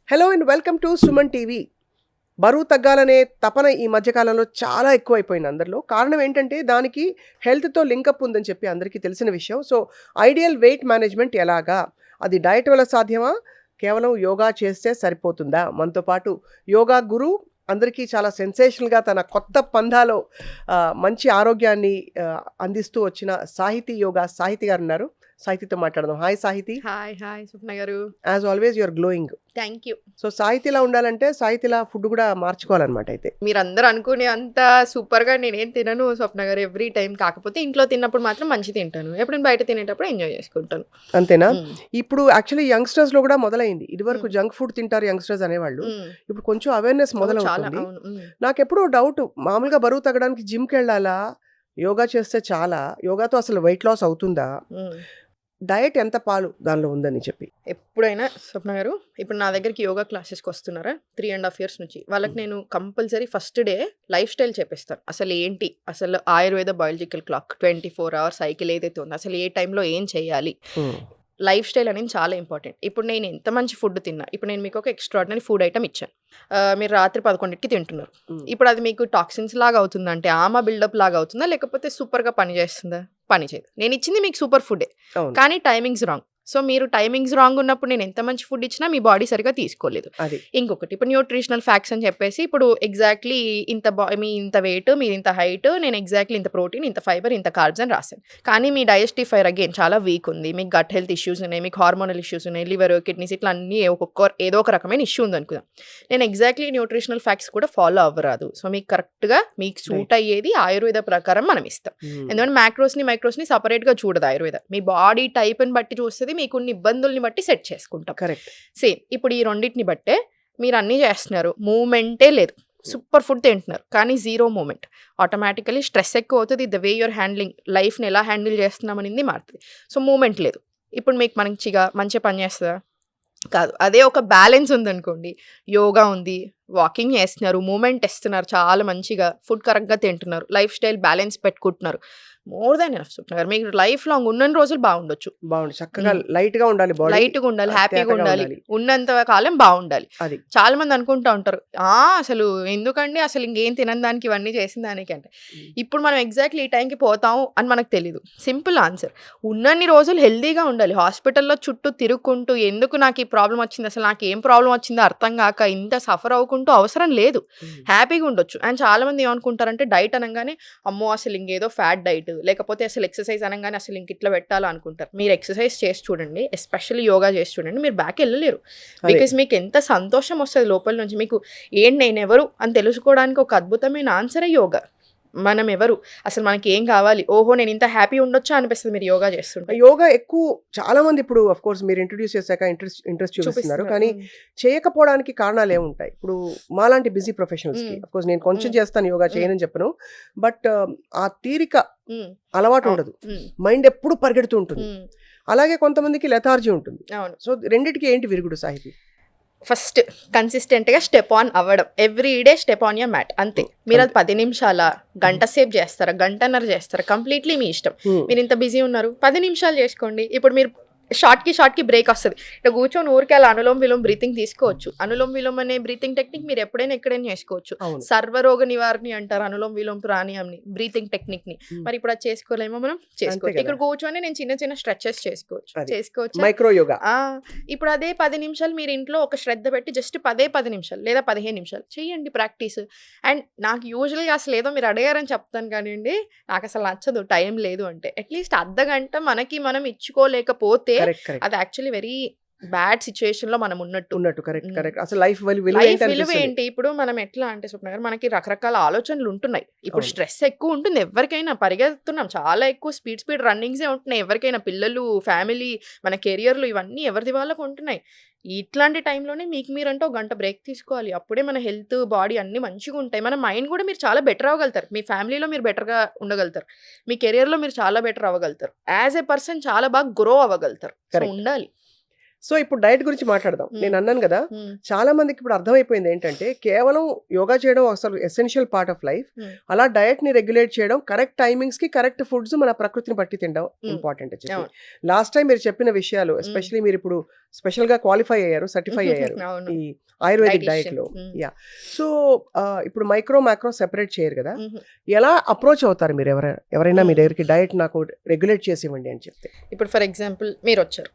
Hello and welcome to Suman TV. బరువు తగ్గాలనే తపన ఈ మధ్య కాలంలో చాలా ఎక్కువైపోయింది అందరిలో. కారణం ఏంటంటే దానికి హెల్త్‌తో లింకప్ ఉందని చెప్పి అందరికీ తెలిసిన విషయం. సో, ఐడియల్ వెయిట్ మేనేజ్‌మెంట్ ఎలాగా? అది డయట్ వల్ల సాధ్యమా? కేవలం యోగా చేస్తే సరిపోతుందా? మనతో పాటు యోగా గురు అందరికీ చాలా సెన్సేషనల్‌గా తన కొత్త పందాలో మంచి ఆరోగ్యాన్ని అందిస్తూ వచ్చిన సాహితీ గారున్నారు. సాహితీతో మాట్లాడదాం. హాయ్ సాహితీ. హాయ్ స్వప్న గారు. As always you are glowing. Thank you. So సాహితీలా ఉండాలంటే సాహితీలా ఫుడ్ కూడా మార్చుకోవాలన్నమాట అయితే. మీరందరూ అనుకునే అంత సూపర్‌గా నేనేం తినను స్వప్న గారు ఎవ్రీ టైం. కాకపోతే ఇంట్లో తిన్నప్పుడు మాత్రం మంచి తింటాను. ఎప్పుడైనా బయట తినేటప్పుడు ఎంజాయ్ చేసుకుంటాను. అంతేనా? హ్మ్. ఇప్పుడు యాక్చువల్లీ యంగ్‌స్టర్స్‌లో కూడా మొదలైంది. ఇదివరకు జంక్ ఫుడ్ తింటారు యంగ్‌స్టర్స్ అనేవాళ్ళు. హ్మ్. ఇప్పుడు కొంచెం అవేర్‌నెస్ చాలా మొదలవుతుంది. అవును. నాకెప్పుడూ డౌట్, మామూలుగా బరువు తగ్గడానికి జిమ్‌కెళ్ళాలా? యోగా చేస్తే చాలా? యోగాతో అసలు వెయిట్ లాస్ అవుతుందా? హ్మ్. డయట్ ఎంత పాలు దానిలో ఉందని చెప్పి. ఎప్పుడైనా స్వప్న గారు ఇప్పుడు నా దగ్గరికి యోగా క్లాసెస్‌కి వస్తున్నారా 3½ ఇయర్స్ నుంచి. వాళ్ళకి నేను compulsory first day lifestyle చెప్పిస్తాను. అసలు ఏంటి? అసలు Ayurveda biological clock 24 hours cycle ఏదైతే ఉందో అసలు ఏ టైంలో ఏం చేయాలి? హ్మ్. లైఫ్ స్టైల్ అనేది చాలా ఇంపార్టెంట్. ఇప్పుడు నేను ఎంత మంచి ఫుడ్ తిన్నా, ఇప్పుడు నేను మీకు ఒక ఎక్స్ట్రార్డినరీ ఫుడ్ ఐటమ్ ఇచ్చాను. మీరు రాత్రి 11కి తింటున్నారు. హ్మ్. ఇప్పుడు అది మీకు టాక్సిన్స్ లాగా అవుతుందా? అంటే ఆమా బిల్డప్ లాగా అవుతుందా? లేకపోతే సూపర్‌గా పని చేస్తుందా? పని చేయదు. నేను ఇచ్చింది మీకు సూపర్ ఫుడ్డే. అవును. కానీ టైమింగ్స్ రాంగ్. సో, మీరు టైమింగ్స్ రాంగ్ ఉన్నప్పుడు నేను ఎంత మంచి ఫుడ్ ఇచ్చినా మీ బాడీ సరిగ్గా తీసుకోలేదు. అది. ఇంకొకటి ఇప్పుడు న్యూట్రిషనల్ ఫ్యాక్ట్స్ అని చెప్పేసి ఇప్పుడు ఎగ్జాక్ట్‌లీ మీ ఇంత వెయిట్, మీది ఇంత హైట్, నేను ఎగ్జాక్ట్‌లీ ఇంత ప్రోటీన్, ఇంత ఫైబర్, ఇంత కార్బ్స్ అని రాసాను. కానీ మీ డైజెస్టివ్ ఫైర్ అగైన్ చాలా వీక్ ఉంది. మీకు గట్ హెల్త్ ఇష్యూస్ ఉన్నాయి. మీకు హార్మోనల్ ఇష్యూస్ ఉన్నాయి. లివర్, కిడ్నీస్ ఇట్లా అన్నీ ఏదో ఒక రకమైన ఇష్యూ ఉందనుకుందాం. నేను ఎగ్జాక్ట్‌లీ న్యూట్రిషనల్ ఫ్యాక్ట్స్ కూడా ఫాలో అవ్వరాదు. సో, మీకు కరెక్ట్‌గా మీకు సూట్ అయ్యేది ఆయుర్వేద ప్రకారం మనం ఇస్తాం. హ్మ్. ఎందుకంటే మైక్రోస్‌ని సెపరేట్‌గా చూడదు ఆయుర్వేద. మీ బాడీ టైప్‌ని బట్టి చూస్తది. మీకున్న ఇబ్బందుల్ని బట్టి సెట్ చేసుకుంటాం. కరెక్ట్. సేమ్ ఇప్పుడు ఈ రెండిటిని బట్టే మీరు అన్నీ చేస్తున్నారు. మూవ్‌మెంటే లేదు. సూపర్ ఫుడ్ తింటున్నారు. కానీ జీరో మూవ్‌మెంట్. ఆటోమేటికల్లీ స్ట్రెస్ ఎక్కువ అవుతది. ద వే యూర్ హ్యాండ్లింగ్ లైఫ్‌ని ఎలా హ్యాండిల్ చేస్తున్నాం అనేది మారుతది. సో, మూవ్‌మెంట్ లేదు. ఇప్పుడు మీకు మంచిగా పని చేస్తదా? కాదు. అదే ఒక బ్యాలెన్స్ ఉందనుకోండి. యోగా ఉంది. వాకింగ్ చేస్తున్నారు. మూవ్‌మెంట్ ఇస్తున్నారు చాలా మంచిగా. ఫుడ్ కరెక్ట్‌గా తింటున్నారు. లైఫ్ స్టైల్ బ్యాలెన్స్ పెట్టుకుంటున్నారు. More than enough super. మీకు లైఫ్ లాంగ్ ఉన్నన్ని రోజులు బాగుండొచ్చు. బావుంది. చక్కగా లైట్‌గా ఉండాలి బాడీ. లైట్‌గా ఉండాలి. హ్యాపీగా తేటగా ఉండాలి. ఉండాలి. ఉన్నంత కాలం బావుండాలి. అది. చాలా మంది అనుకుంటా ఉంటారు. అసలు ఎందుకండి అసలు ఇంకేం తినని దానికి ఇవన్నీ చేసిన దానికి అంటే. హ్మ్. ఇప్పుడు మనం ఎగ్జాక్ట్‌లీ ఈ టైంకి పోతాం అని మనకు తెలీదు. Simple answer. ఉన్నన్ని రోజులు హెల్తీగా ఉండాలి. హాస్పిటల్‌లో చుట్టూ తిరుక్కుంటూ ఎందుకు నాకు ఈ ప్రాబ్లమ్ వచ్చింది? అసలు నాకు ఏం ప్రాబ్లమ్ వచ్చిందో అర్థం గాక ఇంత సఫర్ అవ్వుకుంటూ అవసరం లేదు. హ్మ్. హ్యాపీగా ఉండొచ్చు. అండ్ చాలామంది ఏమనుకుంటారంటే డైట్ అనంగానే అమ్మో! అసలు ఇంకేదో ఫ్యాట్ డైట్ లేకపోతే అసలు ఎక్సర్సైజ్ అనంగానే అసలు ఇంక ఇట్లా పెట్టాలా అనుకుంటారు. మీరు ఎక్సర్సైజ్ చేసి చూడండి. ఎస్పెషల్లీ యోగా చేసి చూడండి. మీరు బ్యాక్ ఎళ్ళలేరు. అదే. బికాజ్ మీకు ఎంత సంతోషం వస్తది లోపల నుంచి. మీకు నేనెవరు అని తెలుసుకోవడానికి ఒక అద్భుతమైన ఆన్సరే యోగా. మనం ఎవరు? అసలు మనకేం కావాలి? ఓహో! నేను ఇంత హ్యాపీ ఉండొచ్చా అనిపిస్తది మీరు యోగా చేస్తుంటే. యోగా చాలా మంది ఇప్పుడు ఆఫ్‌కోర్స్ మీరు ఇంట్రొడ్యూస్ చేశాక ఇంట్రెస్ట్ చూపిస్తున్నారు. కానీ చేయకపోవడానికి కారణాలేముంటాయి? ఇప్పుడు మాలాంటి బిజీ ప్రొఫెషనల్స్‌కి హ్మ్. ఆఫ్‌కోర్స్ నేను కొంచెం చేస్తాను యోగా, చేయనని చెప్పను. బట్ ఆ తీరిక హ్మ్. అలవాటు అవును. ఉండదు. హ్మ్. మైండ్ ఎప్పుడు పరిగెడుతూ ఉంటుంది. హ్మ్. అలాగే కొంతమందికి లెథార్జీ ఉంటుంది. అవును. సో రెండిటికి ఏంటి విరుగుడు సాహితీ? ఫస్ట్ కన్సిస్టెంట్‌గా స్టెప్ ఆన్ అవ్వడం. Every day step on your mat అంతే. మీరది అంతే. 10 నిమిషాలా, గంట సేపు చేస్తారా, గంటన్నర చేస్తారా కంప్లీట్‌లీ మీ ఇష్టం. హ్మ్. మీరింత బిజీ ఉన్నారు 10 నిమిషాలు చేసుకోండి. ఇప్పుడు మీరు షార్ట్‌కి బ్రేక్ వస్తది. ఇట్లా కూర్చొని ఊరికే అలా అనులోమ్ విలోమ్ బ్రీతింగ్ తీసుకోవచ్చు. అనులోమ్ విలోమ్ అనే బ్రీతింగ్ టెక్నిక్ మీరు ఎప్పుడైనా ఎక్కడైనా చేసుకోవచ్చు. అవును. సర్వరోగ నివారణి అంటారు అనులోమ్ విలోమ్ ప్రాణాయామ్‌ని బ్రీతింగ్ టెక్నిక్‌ని. హ్మ్. మరి ఇప్పుడు అది చేసుకోలేమా మనం? అంతే చేసుకోవచ్చు. కదా! ఇక్కడ కూర్చొని నేను చిన్న స్ట్రెచెస్ చేసుకోవచ్చు. అది. చేసుకోవచ్చా? మైక్రో యోగా. ఆ! ఇప్పుడు అదే 10 నిమిషాలు మీరు ఇంట్లో ఒక శ్రద్ధ పెట్టి జస్ట్ 10 నిమిషాలు లేదా 15 నిమిషాలు చేయండి ప్రాక్టీస్. అండ్ నాకు యూజువల్‌గా అసలేదో మీరు అడిగారని చెప్తాను కానియండి, నాకసలు నచ్చదు టైం లేదు అంటే. అట్‌లీస్ట్ అర్ధగంట మనకి మనం ఇచ్చుకోలేకపోతే కరెక్ట్. అది యాక్చువల్లీ వెరీ బ్యాడ్ సిట్యుయేషన్‌లో మనం ఉన్నట్టు. ఉన్నట్టు. కరెక్ట్. హ్మ్. కరెక్ట్. అసలు లైఫ్ విలువ లైఫ్ ఏంటి విలువ అనిపిస్తది. ఏంటి? ఇప్పుడు మనం ఎట్లా అంటే స్వప్న గారు మనకి రకరకాల ఆలోచనలు ఉంటున్నాయి. ఇప్పుడు అవును. స్ట్రెస్ ఎక్కువ ఉంటుంది ఎవ్వరికైనా. పరిగెడుతున్నాం చాలా ఎక్కువ స్పీడ్ రన్నింగ్సే ఉంటున్నాయి ఎవరికైనా. పిల్లలు, ఫ్యామిలీ, మన కెరియర్‌లు ఇవన్నీ ఎవరిది వాళ్ళకి ఉంటున్నాయి. ఇట్లాంటి టైంలోనే మీకు మీరంటే ఒక గంట బ్రేక్ తీసుకోవాలి. అప్పుడే మన హెల్త్, బాడీ అన్నీ మంచిగుంటాయి. మన మైండ్ కూడా మీరు చాలా బెటర్ అవ్వగలుగుతారు. మీ ఫ్యామిలీలో మీరు బెటర్‌గా ఉండగలుగుతారు. మీ కెరియర్‌లో మీరు చాలా బెటర్ అవ్వగలుగుతారు. యాస్ ఎ పర్సన్ చాలా బాగా గ్రో అవ్వగలుగుతారు. So, correct. ఉండాలి. సో ఇప్పుడు డైట్ గురించి మాట్లాడదాం. నేను అన్నాను కదా, చాలా మందికి ఇప్పుడు అర్థమైపోయింది ఏంటంటే కేవలం యోగా చేయడం అసలు ఎసెన్షియల్ పార్ట్ ఆఫ్ లైఫ్. అలా డయట్ ని రెగ్యులేట్ చేయడం, కరెక్ట్ టైమింగ్స్ కి కరెక్ట్ ఫుడ్స్ మన ప్రకృతిని బట్టి తినడం ఇంపార్టెంట్ అని చెప్పి లాస్ట్ టైం మీరు చెప్పిన విషయాలు, ఎస్పెషలీ మీరు ఇప్పుడు స్పెషల్ గా క్వాలిఫై అయ్యారు, సర్టిఫై అయ్యారు ఈ ఆయుర్వేదిక్ డైట్ లో. యా, సో ఇప్పుడు మైక్రో మ్యాక్రో సెపరేట్ చేయరు కదా, ఎలా అప్రోచ్ అవుతారు మీరు ఎవరైనా మీ దగ్గరికి డైట్ నాకు రెగ్యులేట్ చేసి ఇవ్వండి అని చెప్తే? ఇప్పుడు ఫర్ ఎగ్జాంపుల్ మీరు వచ్చారు,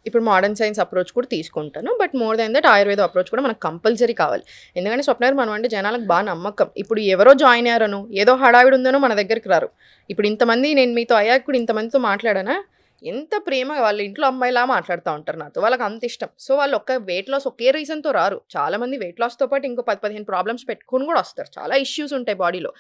ఇప్పుడు మోడర్న్ సైన్స్ అప్రోచ్ కూడా తీసుకుంటాను, but more than that Ayurveda approach కూడా మనకు కంపల్సరీ కావాలి. ఎందుకంటే స్వప్నారు మనం అంటే జనాలకు బాగా నమ్మకం. ఇప్పుడు ఎవరో జాయిన్ అయ్యారనో ఏదో హడావిడి ఉందనో మన దగ్గరికి రారు. ఇప్పుడు ఇంతమంది నేను మీతో అయ్యాక కూడా ఇంతమందితో మాట్లాడానా, ఎంత ప్రేమ, వాళ్ళ ఇంట్లో అమ్మాయిలా మాట్లాడుతూ ఉంటారు నాతో, వాళ్ళకి అంత ఇష్టం. సో వాళ్ళు ఒక్క వెయిట్ లాస్ ఒకే రీజన్తో రారు, చాలా మంది వెయిట్ లాస్తో పాటు ఇంకో 10-15 ప్రాబ్లమ్స్ పెట్టుకుని కూడా వస్తారు. చాలా ఇష్యూస్ ఉంటాయి బాడీలో.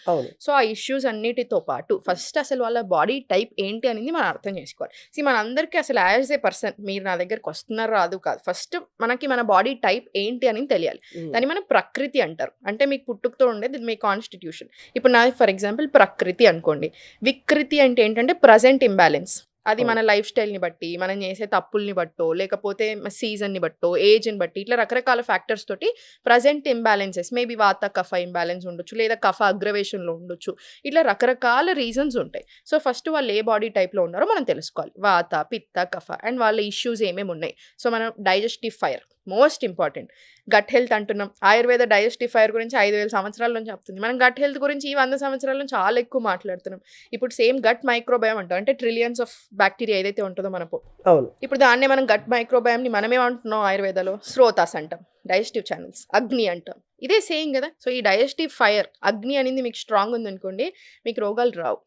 సో ఆ ఇష్యూస్ అన్నిటితో పాటు ఫస్ట్ అసలు వాళ్ళ బాడీ టైప్ ఏంటి అనేది మనం అర్థం చేసుకోవాలి. మనందరికీ అసలు యాజ్ ఏ పర్సన్ మీరు నా దగ్గరికి వస్తున్నారు రాదు కాదు, ఫస్ట్ మనకి మన బాడీ టైప్ ఏంటి అని తెలియాలి. దాన్ని మనం ప్రకృతి అంటారు. అంటే మీకు పుట్టుకతో ఉండేది మీ కాన్స్టిట్యూషన్. ఇప్పుడు నాది ఫర్ ఎగ్జాంపుల్ ప్రకృతి అనుకోండి. వికృతి అంటే ఏంటంటే ప్రజెంట్ ఇంబ్యాలెన్స్. అది మన లైఫ్ స్టైల్ని బట్టి, మనం చేసే తప్పుల్ని బట్టో, లేకపోతే సీజన్ని బట్టో, ఏజ్ని బట్టి, ఇట్లా రకరకాల ఫ్యాక్టర్స్ తోటి ప్రజెంట్ ఇంబ్యాలెన్సెస్, మేబీ వాత కఫ ఇంబ్యాలెన్స్ ఉండొచ్చు, లేదా కఫ అగ్రవేషన్లో ఉండొచ్చు, ఇట్లా రకరకాల రీజన్స్ ఉంటాయి. సో ఫస్ట్ వాళ్ళు ఏ బాడీ టైప్లో ఉన్నారో మనం తెలుసుకోవాలి. వాత, పిత్త, కఫ అండ్ వాళ్ళ ఇష్యూస్ ఏమేమి ఉన్నాయి. సో మనం digestive fire most important. Gut health అంటున్నాం, ఆయుర్వేద డైజెస్టివ్ ఫైర్ గురించి 5000 సంవత్సరాల నుంచి చెప్తుంది. మనం గట్ హెల్త్ గురించి ఈ 100 సంవత్సరాల నుంచి చాలా ఎక్కువ మాట్లాడుతున్నాం. ఇప్పుడు సేమ్ గట్ మైక్రోబయామ్ అంటాం, అంటే ట్రిలియన్స్ ఆఫ్ బ్యాక్టీరియా ఏదైతే ఉంటుందో మనకు, ఇప్పుడు దాన్నే మనం గట్ మైక్రోబయామ్ని మనమేమంటున్నాం ఆయుర్వేదలో శ్రోతాస్ అంటాం, డైజెస్టివ్ ఛానల్స్, అగ్ని అంటాం. ఇదే సేమ్ కదా. సో ఈ డైజెస్టివ్ ఫైర్ అగ్ని అనేది మీకు స్ట్రాంగ్ ఉందనుకోండి, మీకు రోగాలు రావు,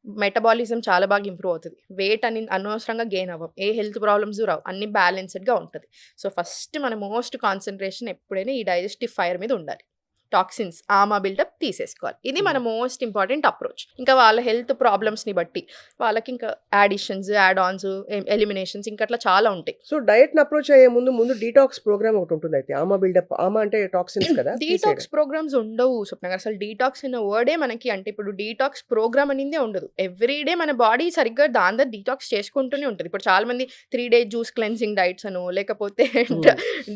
మెటబాలిజం చాలా బాగా ఇంప్రూవ్ అవుతుంది, వెయిట్ అని అనవసరంగా గెయిన్ అవ్వం, ఏ హెల్త్ ప్రాబ్లమ్స్ రావు, అన్ని బ్యాలెన్స్డ్గా ఉంటుంది. సో ఫస్ట్ మన మోస్ట్ కాన్సన్ట్రేషన్ ఎప్పుడైనా ఈ డైజెస్టివ్ ఫైర్ మీద ఉండాలి. టాక్సిన్స్, ఆమా బిల్డప్ తీసేసుకోవాలి. ఇది మన మోస్ట్ ఇంపార్టెంట్ అప్రోచ్. ఇంకా వాళ్ళ హెల్త్ ప్రాబ్లమ్స్ని బట్టి వాళ్ళకి ఇంకా యాడిషన్స్, యాడ్ ఆన్స్, ఎలిమినేషన్స్ ఇంకా అట్లా చాలా ఉంటాయి. సో డైట్ని అప్రోచ్ అయ్యే ముందు డీటాక్స్ ప్రోగ్రామ్ ఒకటి ఉంటుంది. అయితే ఆమా బిల్డప్, ఆమా అంటే టాక్సిన్స్ కదా, డీటాక్స్ ప్రోగ్రామ్స్ ఉండవు స్వప్న గారు. అసలు డీటాక్స్ అన్న వర్డే మనకి, అంటే ఇప్పుడు డీటాక్స్ ప్రోగ్రామ్ అనేది ఉండదు. ఎవ్రీడే మన బాడీ సరిగ్గా దాని డీటాక్స్ చేసుకుంటూనే ఉంటుంది. ఇప్పుడు చాలా మంది 3 days జ్యూస్ క్లెన్సింగ్ డైట్స్ అనో, లేకపోతే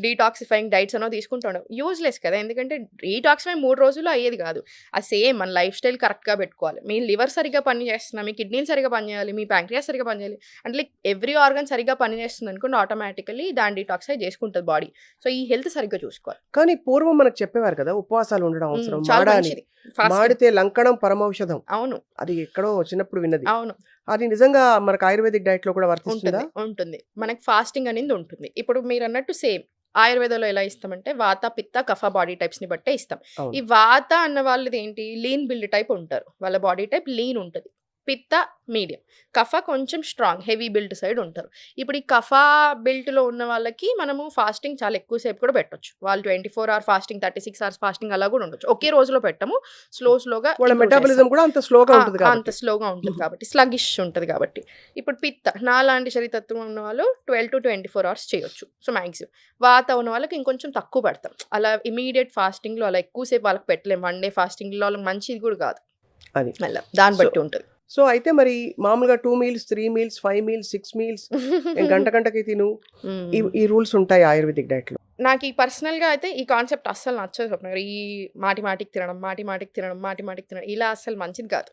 డీటాక్సిఫైయింగ్ డైట్స్ అనో తీసుకుంటాం. యూజ్లెస్ కదా, ఎందుకంటే డీటాక్సిఫై 3 రోజుల్లో అయ్యేది కాదు. ఆ సేమ్ మన లైఫ్ స్టైల్ కరెక్ట్గా పెట్టుకోవాలి. మీ లివర్ సరిగ్గా పని చేస్తున్నా, మీ కిడ్నీలు సరిగ్గా పనిచేయాలి, మీ ప్యాంక్రియాస్ సరిగ్గా పనిచేయాలి, అంటే లైక్ ఎవ్రీ ఆర్గన్ సరిగ్గా పనిచేస్తుంది అనుకోండి, ఆటోమేటికలీ దాని డీటాక్సై చేసుకుంటుంది బాడీ. సో ఈ హెల్త్ సరిగ్గా చూసుకోవాలి. కానీ పూర్వం మనకు చెప్పేవారు కదా, ఉపవాసాలు ఉండడం అవసరం, మాడితే లంకణం పరమౌషధం. అవును, అది ఎక్కడో చిన్నప్పుడు విన్నది. అవును, అది నిజంగా మనకు ఆయుర్వేదిక్ డైట్ లో కూడా వర్తిస్తుందా? ఉంటుంది. మనకి ఫాస్టింగ్ అనేది ఉంటుంది. ఇప్పుడు మీరు అన్నట్టు సేమ్ ఆయుర్వేదంలో ఎలా ఇస్తామంటే వాత, పిత్త, కఫ బాడీ టైప్స్ని బట్టే ఇస్తాం. ఈ వాత అన్న వాళ్ళది ఏంటి, లీన్ బిల్డ్ టైప్ ఉంటారు, వాళ్ళ బాడీ టైప్ లీన్ ఉంటుంది. పిత్త మీడియం, కఫ కొంచెం స్ట్రాంగ్ హెవీ బిల్ట్ సైడ్ ఉంటారు. ఇప్పుడు ఈ కఫ బిల్ట్లో ఉన్న వాళ్ళకి మనము ఫాస్టింగ్ చాలా ఎక్కువసేపు కూడా పెట్టొచ్చు. వాళ్ళు 24 hour ఫాస్టింగ్, 36 hours ఫాస్టింగ్ అలా కూడా ఉండొచ్చు. ఒకే రోజులో పెట్టము, స్లోగా మెటాబాలిజం కూడా అంత స్లోగా ఉంటుంది కాబట్టి స్లగిష్ ఉంటుంది కాబట్టి. ఇప్పుడు పిత్త నాలాంటి శరీరతత్వం ఉన్న వాళ్ళు 12 to 24 hours చేయొచ్చు. So maximum. వాత ఉన్న వాళ్ళకి ఇంకొంచెం తక్కువ పెడతాం. అలా ఇమీడియట్ ఫాస్టింగ్లో అలా ఎక్కువసేపు వాళ్ళకి పెట్టలేము. 1 day ఫాస్టింగ్లో వాళ్ళకి మంచిది కూడా కాదు, అది అలా దాన్ని బట్టి ఉంటుంది. సో అయితే మరి మామూలుగా 2 meals, 3 meals, 5 meals, 6 meals గంటకి తిను, ఈ రూల్స్ ఉంటాయి ఆయుర్వేదిక్ డైట్ లో. నాకు ఈ పర్సనల్గా అయితే ఈ కాన్సెప్ట్ అస్సలు నచ్చదు స్వప్న. ఈ మాటికి తినడం ఇలా అస్సలు మంచిది కాదు.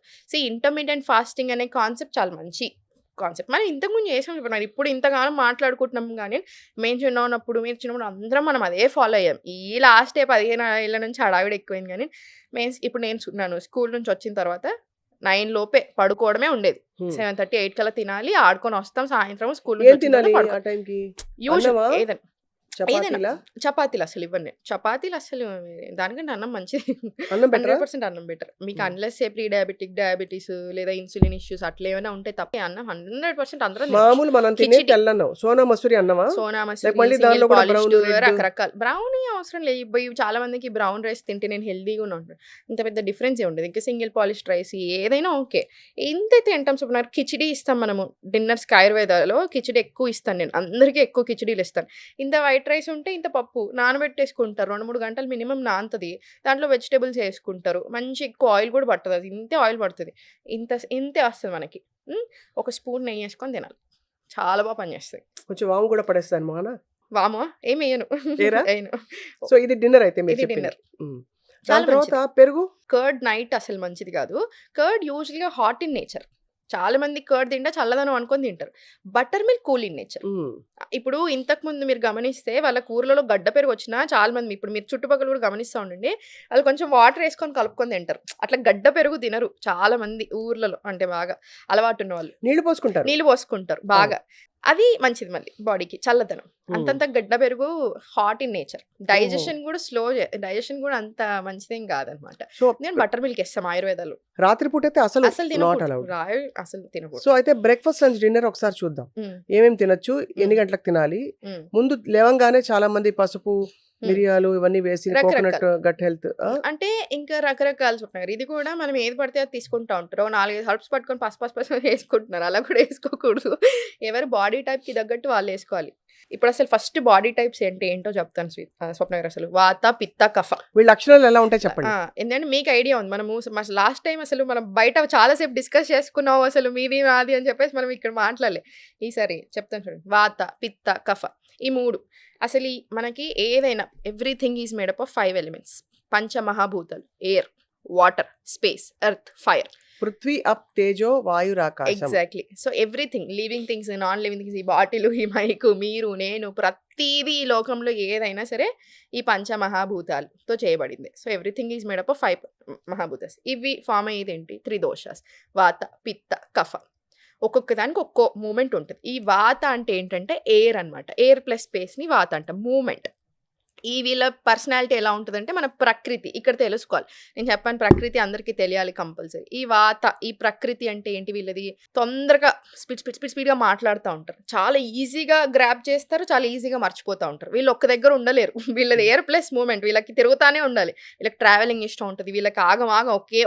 ఇంటర్మీడియట్ ఫాస్టింగ్ అనే కాన్సెప్ట్ చాలా మంచి కాన్సెప్ట్. మనం ఇంతకుముందు చేసాం చెప్పినారు, ఇప్పుడు ఇంతగానో మాట్లాడుకుంటున్నాం. కానీ మేము చిన్నప్పుడు మీరు చిన్నప్పుడు అందరం మనం అదే ఫాలో అయ్యాం. ఈ లాస్ట్ 15 ఏళ్ళ నుంచి హడావిడి ఎక్కువైంది. కానీ ఇప్పుడు నేను స్కూల్ నుంచి వచ్చిన తర్వాత 9 లోపే పడుకోవడమే ఉండేది. 7:30, 8 కల్లా తినాలి, ఆడుకొని వస్తాం, సాయంత్రం స్కూల్ చపాతీలు అసలు ఇవ్వండి. చపాతీలు అసలు దానికంటే అన్నం మంచిది, 100% అన్నం బెటర్ మీకు. అన్లెస్ ప్రీ డయాబెటీస్ లేదా ఇన్సులిన్ ఇష్యూస్ అట్లా ఏమైనా ఉంటే తప్ప అన్నం 100% అందరూ సోనా మసూరి రకరకాల బ్రౌన్ అవసరం లేదు. చాలా మందికి బ్రౌన్ రైస్ తింటే నేను హెల్దీగా ఉంటాను, ఇంత పెద్ద డిఫరెన్స్ ఉండదు. ఇంకా సింగిల్ పాలిష్డ్ రైస్ ఏదైనా ఓకే. ఇంతైతే తింటాం సుమారు. కిచిడీ ఇస్తాం మనము డిన్నర్స్కి. ఆయుర్వేదాలో కిచిడీ ఎక్కువ ఇస్తాను నేను, అందరికీ ఎక్కువ కిచిడీలు ఇస్తాను. ఇంత వైట్ రైస్ ఉంటే ఇంత పప్పు నానబెట్టేసుకుంటారు, 2-3 గంటలు మినిమం నానుతుంది. దాంట్లో వెజిటేబుల్స్ వేసుకుంటారు, మంచి ఎక్కువ ఆయిల్ కూడా పడుతుంది. అది ఇంతే ఆయిల్ పడుతుంది, ఇంతే వస్తుంది మనకి. ఒక స్పూన్ నెయ్యి వేసుకొని తినాలి. చాలా బాగా పనిచేస్తాయి. కొంచెం వాము కూడా పడేస్తాను మొహన. వామా ఏమి వేయను. ఏరా? వేయను. సో ఇది డిన్నర్ అయితే మీరు ఇది చెప్పింది. డిన్నర్. హ్మ్. చాలా దాని తర్వాత మంచిది. పెరుగు? కర్డ్ నైట్ అసలు మంచిది కాదు. కర్డ్ యూజువల్‌గా హాట్ ఇన్ నేచర్. చాలా మంది కర్డ్ తింటే చల్లదనం అనుకోని తింటారు. Butter milk cool in nature. హ్మ్. ఇప్పుడు ఇంతకుముందు మీరు గమనిస్తే వాళ్ళ కూరలలో గడ్డ పెరుగు వచ్చినా చాలా మంది ఇప్పుడు మీరు చుట్టుపక్కల కూడా గమనిస్తా ఉండండి. వాళ్ళు కొంచెం వాటర్ ఏసుకొని కలుపుకొని తింటారు. అట్లా గడ్డ పెరుగు తినరు చాలా మంది ఊర్లలో అంటే బాగా అలవాటు ఉన్నవాళ్ళు. నీళ్లు పోసుకుంటారు. నీళ్ళు పోసుకుంటారు బాగా. అది మంచిది మళ్ళీ బాడీకి చల్లదనం. హ్మ్. అంతంత గడ్డ పెరుగు హాట్ ఇన్ నేచర్. ఓహో! డైజెషన్ కూడా డైజెషన్ కూడా అంత మంచిదేం కాదనమాట. సో నేను బటర్ మిల్క్ ఇస్తాం ఆయుర్వేదాలో. రాత్రిపూట అయితే అసలు అసలు నాట్ తినకూడదు. అలౌడ్. అసలు సో తినకూడదు. అయితే బ్రేక్‌ఫాస్ట్, లంచ్, డిన్నర్ ఒకసారి చూద్దాం. హ్మ్. ఏమేమి తినొచ్చు? ఎన్ని హ్మ్. గంటలకు తినాలి? హ్మ్. ముందు లేవంగానే చాలా మంది పసుపు, హ్మ్. మిరియాలు ఇవన్నీ వేసి కోకోనట్ రకరకాలు. Gut health. అంటే ఇంకా రకరకాలు చుట్టినారు. ఇది కూడా మనం ఏది పడితే అది తీసుకుంటా ఉంటారు. ఓ 4, 5 హర్బ్స్ పట్టుకొని పసు వేసుకుంటున్నారు. అలా కూడా ఏసుకోకూడదు. ఎవరి బాడీ టైప్‌కి తగ్గట్టు వాళ్ళు ఏసుకోవాలి. ఇప్పుడు అసలు ఫస్ట్ బాడీ టైప్స్ ఏంటో చెప్తాను స్వప్న గారు అసలు. వాత, పిత్త, కఫ. వీళ్ళ అక్షరాలు ఎలా ఉంటాయి చెప్పండి? ఎందుకంటే మీకు ఐడియా ఉంది. మనము లాస్ట్ టైమ్ అసలు మనం బయట చాలా సేపు డిస్కస్ చేసుకున్నాం. అసలు మీది, నాది అని చెప్పేసి మనం ఇక్కడ మాట్లాడలే. ఈసారి చెప్తాను చూడండి. వాత, పిత్త, కఫ. ఈ 3 అసలు మనకి ఏదైనా everything is made up of 5 elements. పంచమహాభూతాలు. Air, water, space, earth, fire. పృథ్వీ, అప్, తేజో, వాయురాకాశం. Exactly. So everything living things, non living things, ఈ బాటిల్, ఈ మైకు, మీరు, నేను, ప్రతిదీ ఈ లోకంలో ఏదైనా సరే ఈ పంచమహాభూతాలతో చేయబడింది. So everything is made up of 5 మహాభూతాస్. ఇవి ఫామ్ అయ్యేది ఏంటి? 3 దోషాస్. వాత, పిత్త, కఫ. ఒక్కొక్క దానికి ఒక్కో మూమెంట్ ఉంటుంది. ఈ వాత అంటే ఏంటంటే ఎయిర్ అనమాట. ఎయిర్ ప్లస్ స్పేస్ని వాత అంటాం. మూమెంట్. ఈ వీళ్ళ పర్సనాలిటీ ఎలా ఉంటుందంటే మన ప్రకృతి ఇక్కడ తెలుసుకోవాలి. నేను చెప్పాను ప్రకృతి అందరికీ తెలియాలి కంపల్సరీ. ఈ వాత, ఈ ప్రకృతి అంటే ఏంటి? వీళ్ళది తొందరగా స్పీడ్గా మాట్లాడుతూ ఉంటారు. చాలా ఈజీగా గ్రాప్ చేస్తారు. చాలా ఈజీగా మర్చిపోతూ ఉంటారు. వీళ్ళు ఒక్క దగ్గర ఉండలేరు. వీళ్ళది ఎయిర్ ప్లస్ మూమెంట్. వీళ్ళకి తిరుగుతానే ఉండాలి. వీళ్ళకి ట్రావెలింగ్ ఇష్టం ఉంటుంది. వీళ్ళకి ఆగం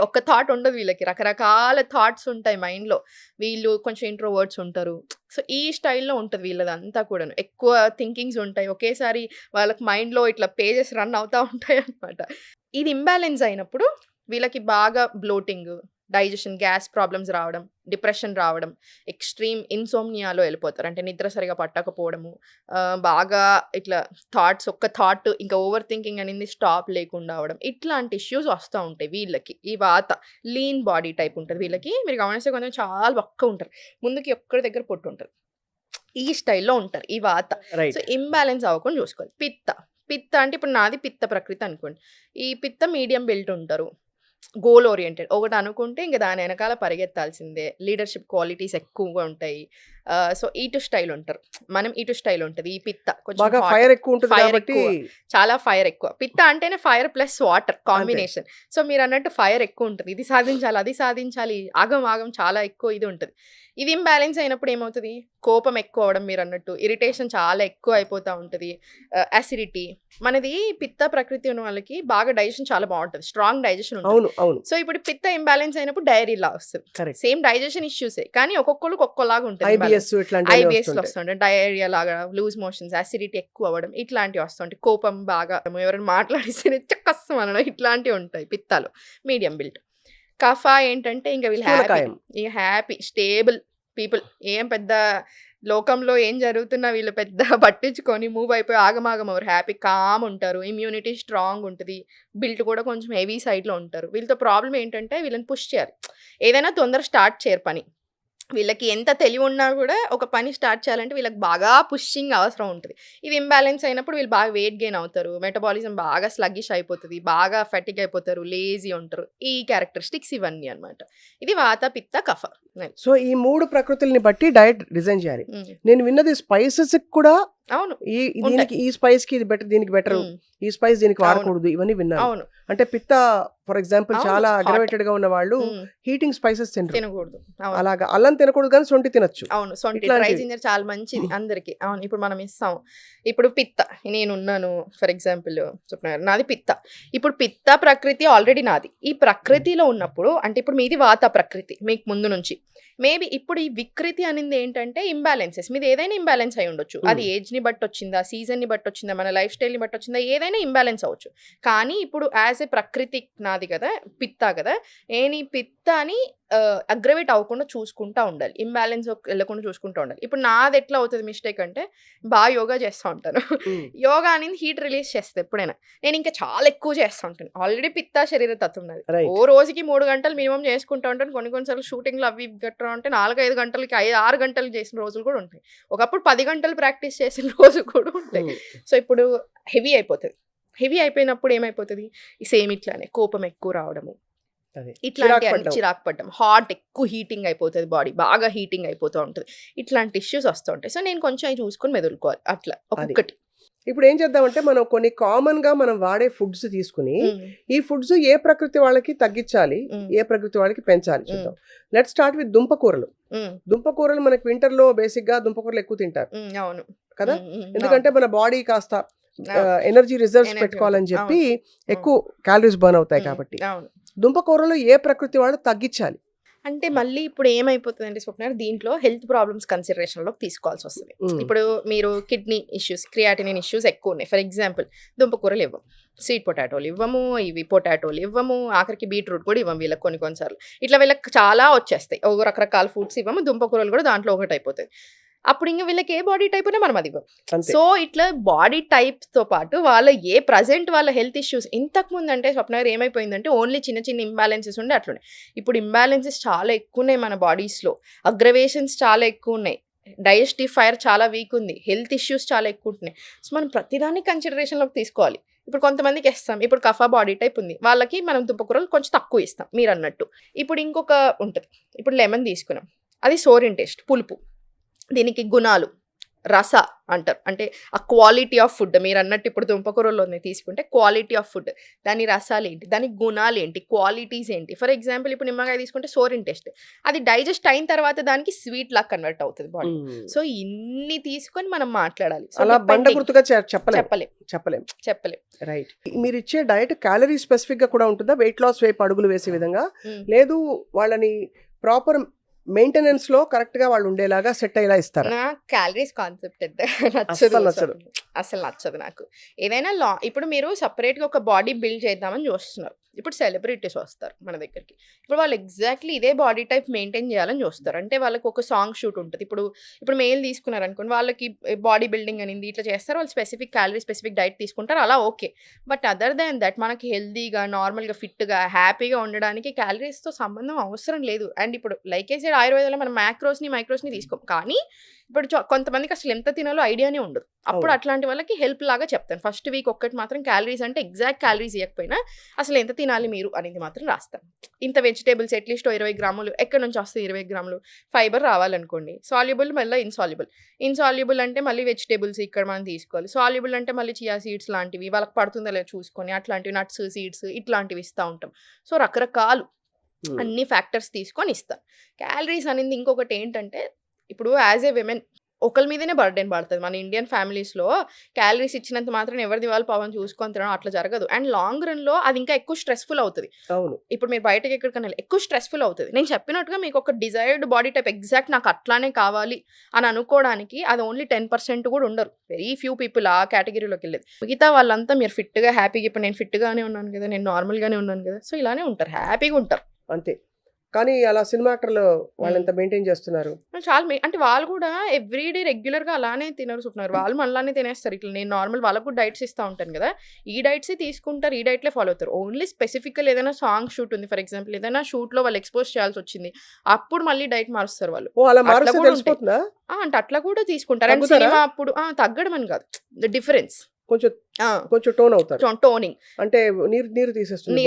ఒక్క థాట్ ఉండదు. వీళ్ళకి రకరకాల థాట్స్ ఉంటాయి మైండ్లో. వీళ్ళు కొంచెం ఇంట్రోవర్ట్స్ ఉంటారు. సో ఈ స్టైల్లో ఉంటుంది వీళ్ళదంతా కూడాను. ఎక్కువ థింకింగ్స్ ఉంటాయి. ఒకేసారి వాళ్ళకి మైండ్లో ఇట్లా పేజెస్ రన్ అవుతూ ఉంటాయి అనమాట. ఇది ఇంబ్యాలెన్స్ అయినప్పుడు వీళ్ళకి బాగా బ్లోటింగ్, డైజెషన్, గ్యాస్ ప్రాబ్లమ్స్ రావడం, డిప్రెషన్ రావడం, ఎక్స్ట్రీమ్ ఇన్సోమ్నియాలో వెళ్ళిపోతారు. అంటే నిద్ర సరిగా పట్టకపోవడము, బాగా ఇట్లా ఒక్క థాట్ ఇంకా ఓవర్ థింకింగ్ అనేది స్టాప్ లేకుండా అవడం, ఇట్లాంటి ఇష్యూస్ వస్తూ ఉంటాయి వీళ్ళకి. ఈ వాత లీన్ బాడీ టైప్ ఉంటుంది వీళ్ళకి. మీరు గమనిస్తే కొంచెం చాలా బక్క ఉంటారు. ముందుకి ఒక్కడి దగ్గర పొట్టు ఉంటుంది. ఈ స్టైల్లో ఉంటారు ఈ వాత. సో ఇంబ్యాలెన్స్ అవ్వకుండా చూసుకోవాలి. పిత్త అంటే ఇప్పుడు నాది పిత్త ప్రకృతి అనుకోండి. ఈ పిత్త మీడియం బిల్ట్ ఉంటారు. Goal oriented. ఒకటి అనుకుంటే ఇంక దాని వెనకాల పరిగెత్తాల్సిందే. లీడర్షిప్ క్వాలిటీస్ ఎక్కువగా ఉంటాయి. సో ఇటు స్టైల్ ఉంటారు. మనం ఇటు స్టైల్ ఉంటుంది. ఈ పిత్త కొంచెం బాగా ఫైర్ ఎక్కువ ఉంటుంది కాబట్టి చాలా ఫైర్ ఎక్కువ. పిత్త అంటేనే fire plus water combination. So మీరు అన్నట్టు ఫైర్ ఎక్కువ ఉంటుంది. ఇది సాధించాలి, అది సాధించాలి, ఆగం చాలా ఎక్కువ ఇది ఉంటుంది. ఇది ఇంబ్యాలెన్స్ అయినప్పుడు ఏమవుతుంది? కోపం ఎక్కువ అవడం, మీరు అన్నట్టు ఇరిటేషన్ చాలా ఎక్కువ అయిపోతూ ఉంటుంది. అసిడిటీ. మనది పిత్త ప్రకృతి ఉన్న వాళ్ళకి బాగా డైజెషన్ చాలా బాగుంటుంది. స్ట్రాంగ్ డైజెషన్ ఉంటుంది. సో ఇప్పుడు పిత్త ఇంబ్యాలెన్స్ అయినప్పుడు డైరీ లా వస్తుంది. సేమ్ డైజెషన్ ఇష్యూసే కానీ ఒక్కొక్కరికి ఒక్కోలాగా ఉంటుంది. IBS లో వస్తుంటాయి. డయేరియా లాగా, లూజ్ మోషన్స్, అసిడిటీ ఎక్కువ అవ్వడం, ఇట్లాంటివి వస్తుంటాయి. కోపం బాగా, ఎవరైనా మాట్లాడిస్తేనే చక్కస్సం అనడం, ఇట్లాంటివి ఉంటాయి పిత్తాలు. Medium built. కఫ ఏంటంటే ఇంకా వీళ్ళు హ్యాపీ స్టేబుల్ పీపుల్. ఏం పెద్ద లోకంలో ఏం జరుగుతున్నా వీళ్ళు పెద్ద పట్టించుకొని మూవ్ అయిపోయి ఆగమాగం ఎవరు హ్యాపీ కామ్ ఉంటారు. ఇమ్యూనిటీ స్ట్రాంగ్ ఉంటుంది. బిల్ట్ కూడా కొంచెం హెవీ సైడ్లో ఉంటారు. వీళ్ళతో ప్రాబ్లం ఏంటంటే వీళ్ళని పుష్ చేయాలి. ఏదైనా తొందర స్టార్ట్ చేయరు పని. వీళ్ళకి ఎంత తెలివి ఉన్నా కూడా ఒక పని స్టార్ట్ చేయాలంటే వీళ్ళకి బాగా పుషింగ్ అవసరం ఉంటుంది. ఇది ఇంబ్యాలెన్స్ అయినప్పుడు వీళ్ళు బాగా వెయిట్ గెయిన్ అవుతారు. మెటబాలిజం బాగా స్లగ్గిష్ అయిపోతుంది. బాగా ఫెటిక్ అయిపోతారు. లేజీ ఉంటారు. ఈ క్యారెక్టరిస్టిక్స్ ఇవన్నీ అనమాట. ఇది వాత, పిత్త, కఫ. సో ఈ 3 ప్రకృతుల్ని బట్టి డయట్ డిజైన్ చేయాలి. నేను విన్నది స్పైసెస్ కూడా అవును. దీనికి ఈ స్పైస్ కి ఇది బెటర్, దీనికి బెటర్, ఈ స్పైస్ దీనికి వాడకూడదు, ఇవన్నీ విన్నాను. అంటే పిత్త ఫర్ ఎగ్జాంపుల్ చాలా అగ్రవేటెడ్ గా ఉన్న వాళ్ళు హీటింగ్ స్పైసెస్ తినకూడదు. అలాగా అల్లం తినకూడదు కానీ సొంటి తినొచ్చు. అవును, సొంటి డ్రై జింజర్ చాలా మంచిది అందరికి. అవును, ఇప్పుడు మనం ఇస్తాం. ఇప్పుడు పిత్త నేనున్నాను ఫర్ ఎగ్జాంపుల్ చెప్తున్నారు, నాది పిత్త. ఇప్పుడు పిత్త ప్రకృతి ఆల్రెడీ నాది. ఈ ప్రకృతిలో ఉన్నప్పుడు అంటే ఇప్పుడు మీది వాత ప్రకృతి మీకు ముందు నుంచి. మేబీ ఇప్పుడు ఈ వికృతి అనేది ఏంటంటే ఇంబ్యాలెన్సెస్. మీది ఏదైనా ఇంబ్యాలెన్స్ అయి ఉండొచ్చు. అది ఏజ్ ని బట్టి వచ్చిందా, సీజన్ ని బట్టి వచ్చిందా, మన లైఫ్ స్టైల్ ని బట్టి వచ్చిందా, ఏదైనా ఇంబ్యాలెన్స్ అవ్వచ్చు. కానీ ఇప్పుడు యాజ్ ఏ ప్రకృతి నాది కదా, పిత్త కదా, నేను ఈ పిత్తాని అగ్రవేట్ అవ్వకుండా చూసుకుంటా ఉండాలి. ఇంబాలెన్స్ వెళ్ళకుండా చూసుకుంటా ఉండాలి. ఇప్పుడు నాది ఎట్లా అవుతది మిస్టేక్ అంటే బాగా యోగా చేస్తా ఉంటాను. యోగా అనేది హీట్ రిలీజ్ చేస్తది ఎప్పుడైనా. నేను ఇంకా చాలా ఎక్కువ చేస్తా ఉంటాను. ఆల్రెడీ పిత్త శరీర తత్వం నాది. రైట్. ఓ రోజుకి 3 గంటలు మినిమమ్ చేసుకుంటా ఉంటాను. కొన్ని సార్లు షూటింగ్‌లు అవి ఇవి గట్రా ఉంటే 4, 5 గంటలకి 6 గంటలు చేసిన రోజులు కూడా ఉంటాయి. ఒకప్పుడు 10 గంటలు ప్రాక్టీస్ చేసిన రోజు కూడా ఉంటాయి. సో ఇప్పుడు హెవీ అయిపోతది. హెవీ అయిపోయినప్పుడు ఏమైపోతది? సేమ్ ఇట్లానే కోపం ఎక్కువ రావడము. ఇట్లాంటి చిరాకు పడ్డం, హాట్ ఎక్కువ హీటింగ్ అయిపోతుంది, బాడీ బాగా హీటింగ్ అయిపోతూ ఉంటుంది. ఇట్లాంటి ఇష్యూస్ వస్తూ ఉంటాయి. సో నేను కొంచెం అవి చూసుకొని మెదులుకోవాలి అట్లా ఒక్కొక్కటి. ఇప్పుడు ఏం చేద్దామంటే మనం కొన్ని కామన్ గా మనం వాడే ఫుడ్స్ తీసుకుని ఈ ఫుడ్స్ ఏ ప్రకృతి వాళ్ళకి తగ్గించాలి, ఏ ప్రకృతి వాళ్ళకి పెంచాలి చూద్దాం. లెట్ స్టార్ట్ విత్ దుంపకూరలు. దుంపకూరలు మనకి వింటర్ లో బేసిక్ గా దుంపకూరలు ఎక్కువ తింటారు. అవును కదా, ఎందుకంటే మన బాడీ కాస్త ఎనర్జీ రిజర్వ్స్ పెట్టుకోవాలని చెప్పి ఎక్కువ క్యాలరీస్ బర్న్ అవుతాయి కాబట్టి దుంపకూరలు ఏ ప్రకృతి వాళ్ళు తగ్గించాలి అంటే మళ్ళీ ఇప్పుడు ఏమైపోతుంది అంటే స్వప్న దీంట్లో హెల్త్ ప్రాబ్లమ్స్ కన్సిడరేషన్లోకి తీసుకోవాల్సి వస్తుంది. ఇప్పుడు మీరు కిడ్నీ ఇష్యూస్, క్రియాటినిన్ ఇష్యూస్ ఎక్కువ ఉన్నాయి. ఫర్ ఎగ్జాంపుల్ దుంపకూరలు ఇవ్వము, స్వీట్ పొటాటోలు ఇవ్వము, ఇవి పొటాటోలు ఇవ్వము, ఆఖరికి బీట్రూట్ కూడా ఇవ్వము వీళ్ళకి కొన్నిసార్లు. ఇట్లా వీళ్ళకి చాలా వచ్చేస్తాయి. ఒక రకరకాల ఫుడ్స్ ఇవ్వము, దుంపకూరలు కూడా దాంట్లో ఒకటి అయిపోతుంది. అప్పుడు ఇంకా వీళ్ళకి ఏ బాడీ టైప్ అయినా మనం అది ఇవ్వం. సో ఇట్లా బాడీ టైప్తో పాటు వాళ్ళ ప్రజెంట్ వాళ్ళ హెల్త్ ఇష్యూస్ ఇంతకుముందు అంటే స్వప్న గారు ఏమైపోయిందంటే ఓన్లీ చిన్న చిన్న ఇంబ్యాలెన్సెస్ ఉండే అట్లునే. ఇప్పుడు ఇంబ్యాలెన్సెస్ చాలా ఎక్కువ ఉన్నాయి మన బాడీస్లో, అగ్రవేషన్స్ చాలా ఎక్కువ ఉన్నాయి, డైజెస్టివ్ ఫైర్ చాలా వీక్ ఉంది, హెల్త్ ఇష్యూస్ చాలా ఎక్కువ ఉంటున్నాయి. సో మనం ప్రతిదాన్ని కన్సిడరేషన్లోకి తీసుకోవాలి. ఇప్పుడు కొంతమందికి ఇస్తాం, ఇప్పుడు కఫా బాడీ టైప్ ఉంది, వాళ్ళకి మనం దుంపకూరలు కొంచెం తక్కువ ఇస్తాం మీరు అన్నట్టు. ఇప్పుడు ఇంకొక ఉంటుంది, ఇప్పుడు లెమన్ తీసుకున్నాం, అది సోరిన్ టేస్ట్, పులుపు. దీనికి గుణాలు, రస అంటారు, అంటే ఆ క్వాలిటీ ఆఫ్ ఫుడ్. మీరు అన్నట్టు ఇప్పుడు దుంపకూరలోనే తీసుకుంటే క్వాలిటీ ఆఫ్ ఫుడ్, దాని రసాలు ఏంటి, దాని గుణాలు ఏంటి, క్వాలిటీస్ ఏంటి. ఫర్ ఎగ్జాంపుల్ ఇప్పుడు నిమ్మకాయ తీసుకుంటే సోరిన్ టేస్ట్, అది డైజెస్ట్ అయిన తర్వాత దానికి స్వీట్ లా కన్వర్ట్ అవుతుంది బాడీ. సో ఇన్ని తీసుకొని మనం మాట్లాడాలి. చెప్పలేం. రైట్. మీరు ఇచ్చే డైట్ క్యాలరీ స్పెసిఫిక్ గా కూడా ఉంటుందా? వెయిట్ లాస్ వైపు అడుగులు వేసే విధంగా, లేదు వాళ్ళని ప్రాపర్ మెయింటెనెన్స్ లో కరెక్ట్ గా వాళ్ళు ఉండేలాగా సెట్ అయ్యేలా ఇస్తారు? నా క్యాలరీస్ కాన్సెప్ట్ అసలు నచ్చదు నాకు. ఏదైనా ఇప్పుడు మీరు సపరేట్ గా ఒక బాడీ బిల్డ్ చేద్దామని చూస్తున్నారు, ఇప్పుడు సెలబ్రిటీస్ వస్తారు మన దగ్గరికి, ఇప్పుడు వాళ్ళు ఎగ్జాక్ట్లీ ఇదే బాడీ టైప్ మెయింటైన్ చేయాలని చూస్తారు. అంటే వాళ్ళకి ఒక సాంగ్ షూట్ ఉంటుంది, ఇప్పుడు మెయిల్ తీసుకున్నారు అనుకోండి, వాళ్ళకి బాడీ బిల్డింగ్ అనేది ఇట్లా చేస్తారు, వాళ్ళు స్పెసిఫిక్ క్యాలరీ స్పెసిఫిక్ డైట్ తీసుకుంటారు, అలా okay. But other than that మనకి హెల్దీగా నార్మల్గా ఫిట్గా హ్యాపీగా ఉండడానికి క్యాలరీస్తో సంబంధం అవసరం లేదు. అండ్ ఇప్పుడు లైక్ ఏ సైడ్ ఆయుర్వేదంలో మనం మైక్రోస్ని తీసుకోం, కానీ ఇప్పుడు కొంతమందికి అసలు ఎంత తినాలో ఐడియానే ఉండదు. అప్పుడు అట్లాంటి వాళ్ళకి హెల్ప్ లాగా చెప్తాను. ఫస్ట్ వీక్ ఒక్కటి మాత్రం క్యాలరీస్ అంటే ఎగ్జాక్ట్ క్యాలరీస్ ఇవ్వకపోయినా అసలు ఎంత తినాలి మీరు అనేది మాత్రం రాస్తాను. ఇంత వెజిటేబుల్స్ అట్లీస్ట్ 20 గ్రాములు, ఎక్కడి నుంచి వస్తుంది 20 గ్రాములు ఫైబర్ రావాలనుకోండి. సాల్యుబుల్ మళ్ళీ ఇన్సాల్యుబుల్ అంటే మళ్ళీ వెజిటేబుల్స్ ఇక్కడ మనం తీసుకోవాలి. సాల్యుబుల్ అంటే మళ్ళీ చియా సీడ్స్ లాంటివి వాళ్ళకి పడుతుందో లేదో చూసుకొని అట్లాంటివి, నట్స్ సీడ్స్ ఇట్లాంటివి ఇస్తూ ఉంటాం. సో రకరకాలు అన్ని ఫ్యాక్టర్స్ తీసుకొని ఇస్తాను. క్యాలరీస్ అనేది ఇంకొకటి ఏంటంటే, ఇప్పుడు యాజ్ ఏ విమెన్ ఒకరి మీదనే బర్డెన్ పడుతుంది. మన ఇండియన్ ఫ్యామిలీస్లో క్యాలరీస్ ఇచ్చినంత మాత్రం ఎవరిది వాళ్ళు పవన్ చూసుకొని తినడం అట్లా జరగదు. అండ్ లాంగ్ రన్లో అది ఇంకా ఎక్కువ స్ట్రెస్ఫుల్ అవుతుంది. ఇప్పుడు మీరు బయటకి ఎక్కడికైనా ఎక్కువ స్ట్రెస్ఫుల్ అవుతుంది. నేను చెప్పినట్టుగా మీకు ఒక డిజైర్డ్ బాడీ టైప్ ఎగ్జాక్ట్ నాకు అట్లానే కావాలి అని అనుకోవడానికి అది ఓన్లీ 10% కూడా ఉండరు. వెరీ ఫ్యూ పీపుల్ ఆ కేటగిరీలోకి వెళ్ళేది. మిగతా వాళ్ళంతా మీరు ఫిట్గా హ్యాపీగా, ఇప్పుడు నేను ఫిట్గానే ఉన్నాను కదా, నేను నార్మల్గానే ఉన్నాను కదా, సో ఇలానే ఉంటారు, హ్యాపీగా ఉంటారు అంతే. కానీ అలా సినిమా యాక్టర్లు వాళ్ళు ఎంత మెయింటైన్ చేస్తున్నారు చాలా. అంటే వాళ్ళు కూడా ఎవ్రీడే రెగ్యులర్గా అలానే తినరుస్తున్నారు, వాళ్ళు మనలానే తినేస్తారు. ఇట్లా నేను నార్మల్ వాళ్ళకు కూడా డైట్స్ ఇస్తూ ఉంటాను కదా, ఈ డైట్సే తీసుకుంటారు, ఈ డైట్లే ఫాలో అవుతారు. ఓన్లీ స్పెసిఫిక్గా ఏదైనా సాంగ్ షూట్ ఉంది ఫర్ ఎగ్జాంపుల్, ఏదైనా షూట్లో వాళ్ళు ఎక్స్పోజ్ చేయాల్సి వచ్చింది, అప్పుడు మళ్ళీ డైట్ మారుస్తారు వాళ్ళు. అంటే అట్లా కూడా తీసుకుంటారు. అండ్ సినిమా అప్పుడు తగ్గడం అని కాదు, డిఫరెన్స్ కొంచెం టోన్ అవుతారు, టోనింగ్ అంటే నీరు తీసేస్తుంది,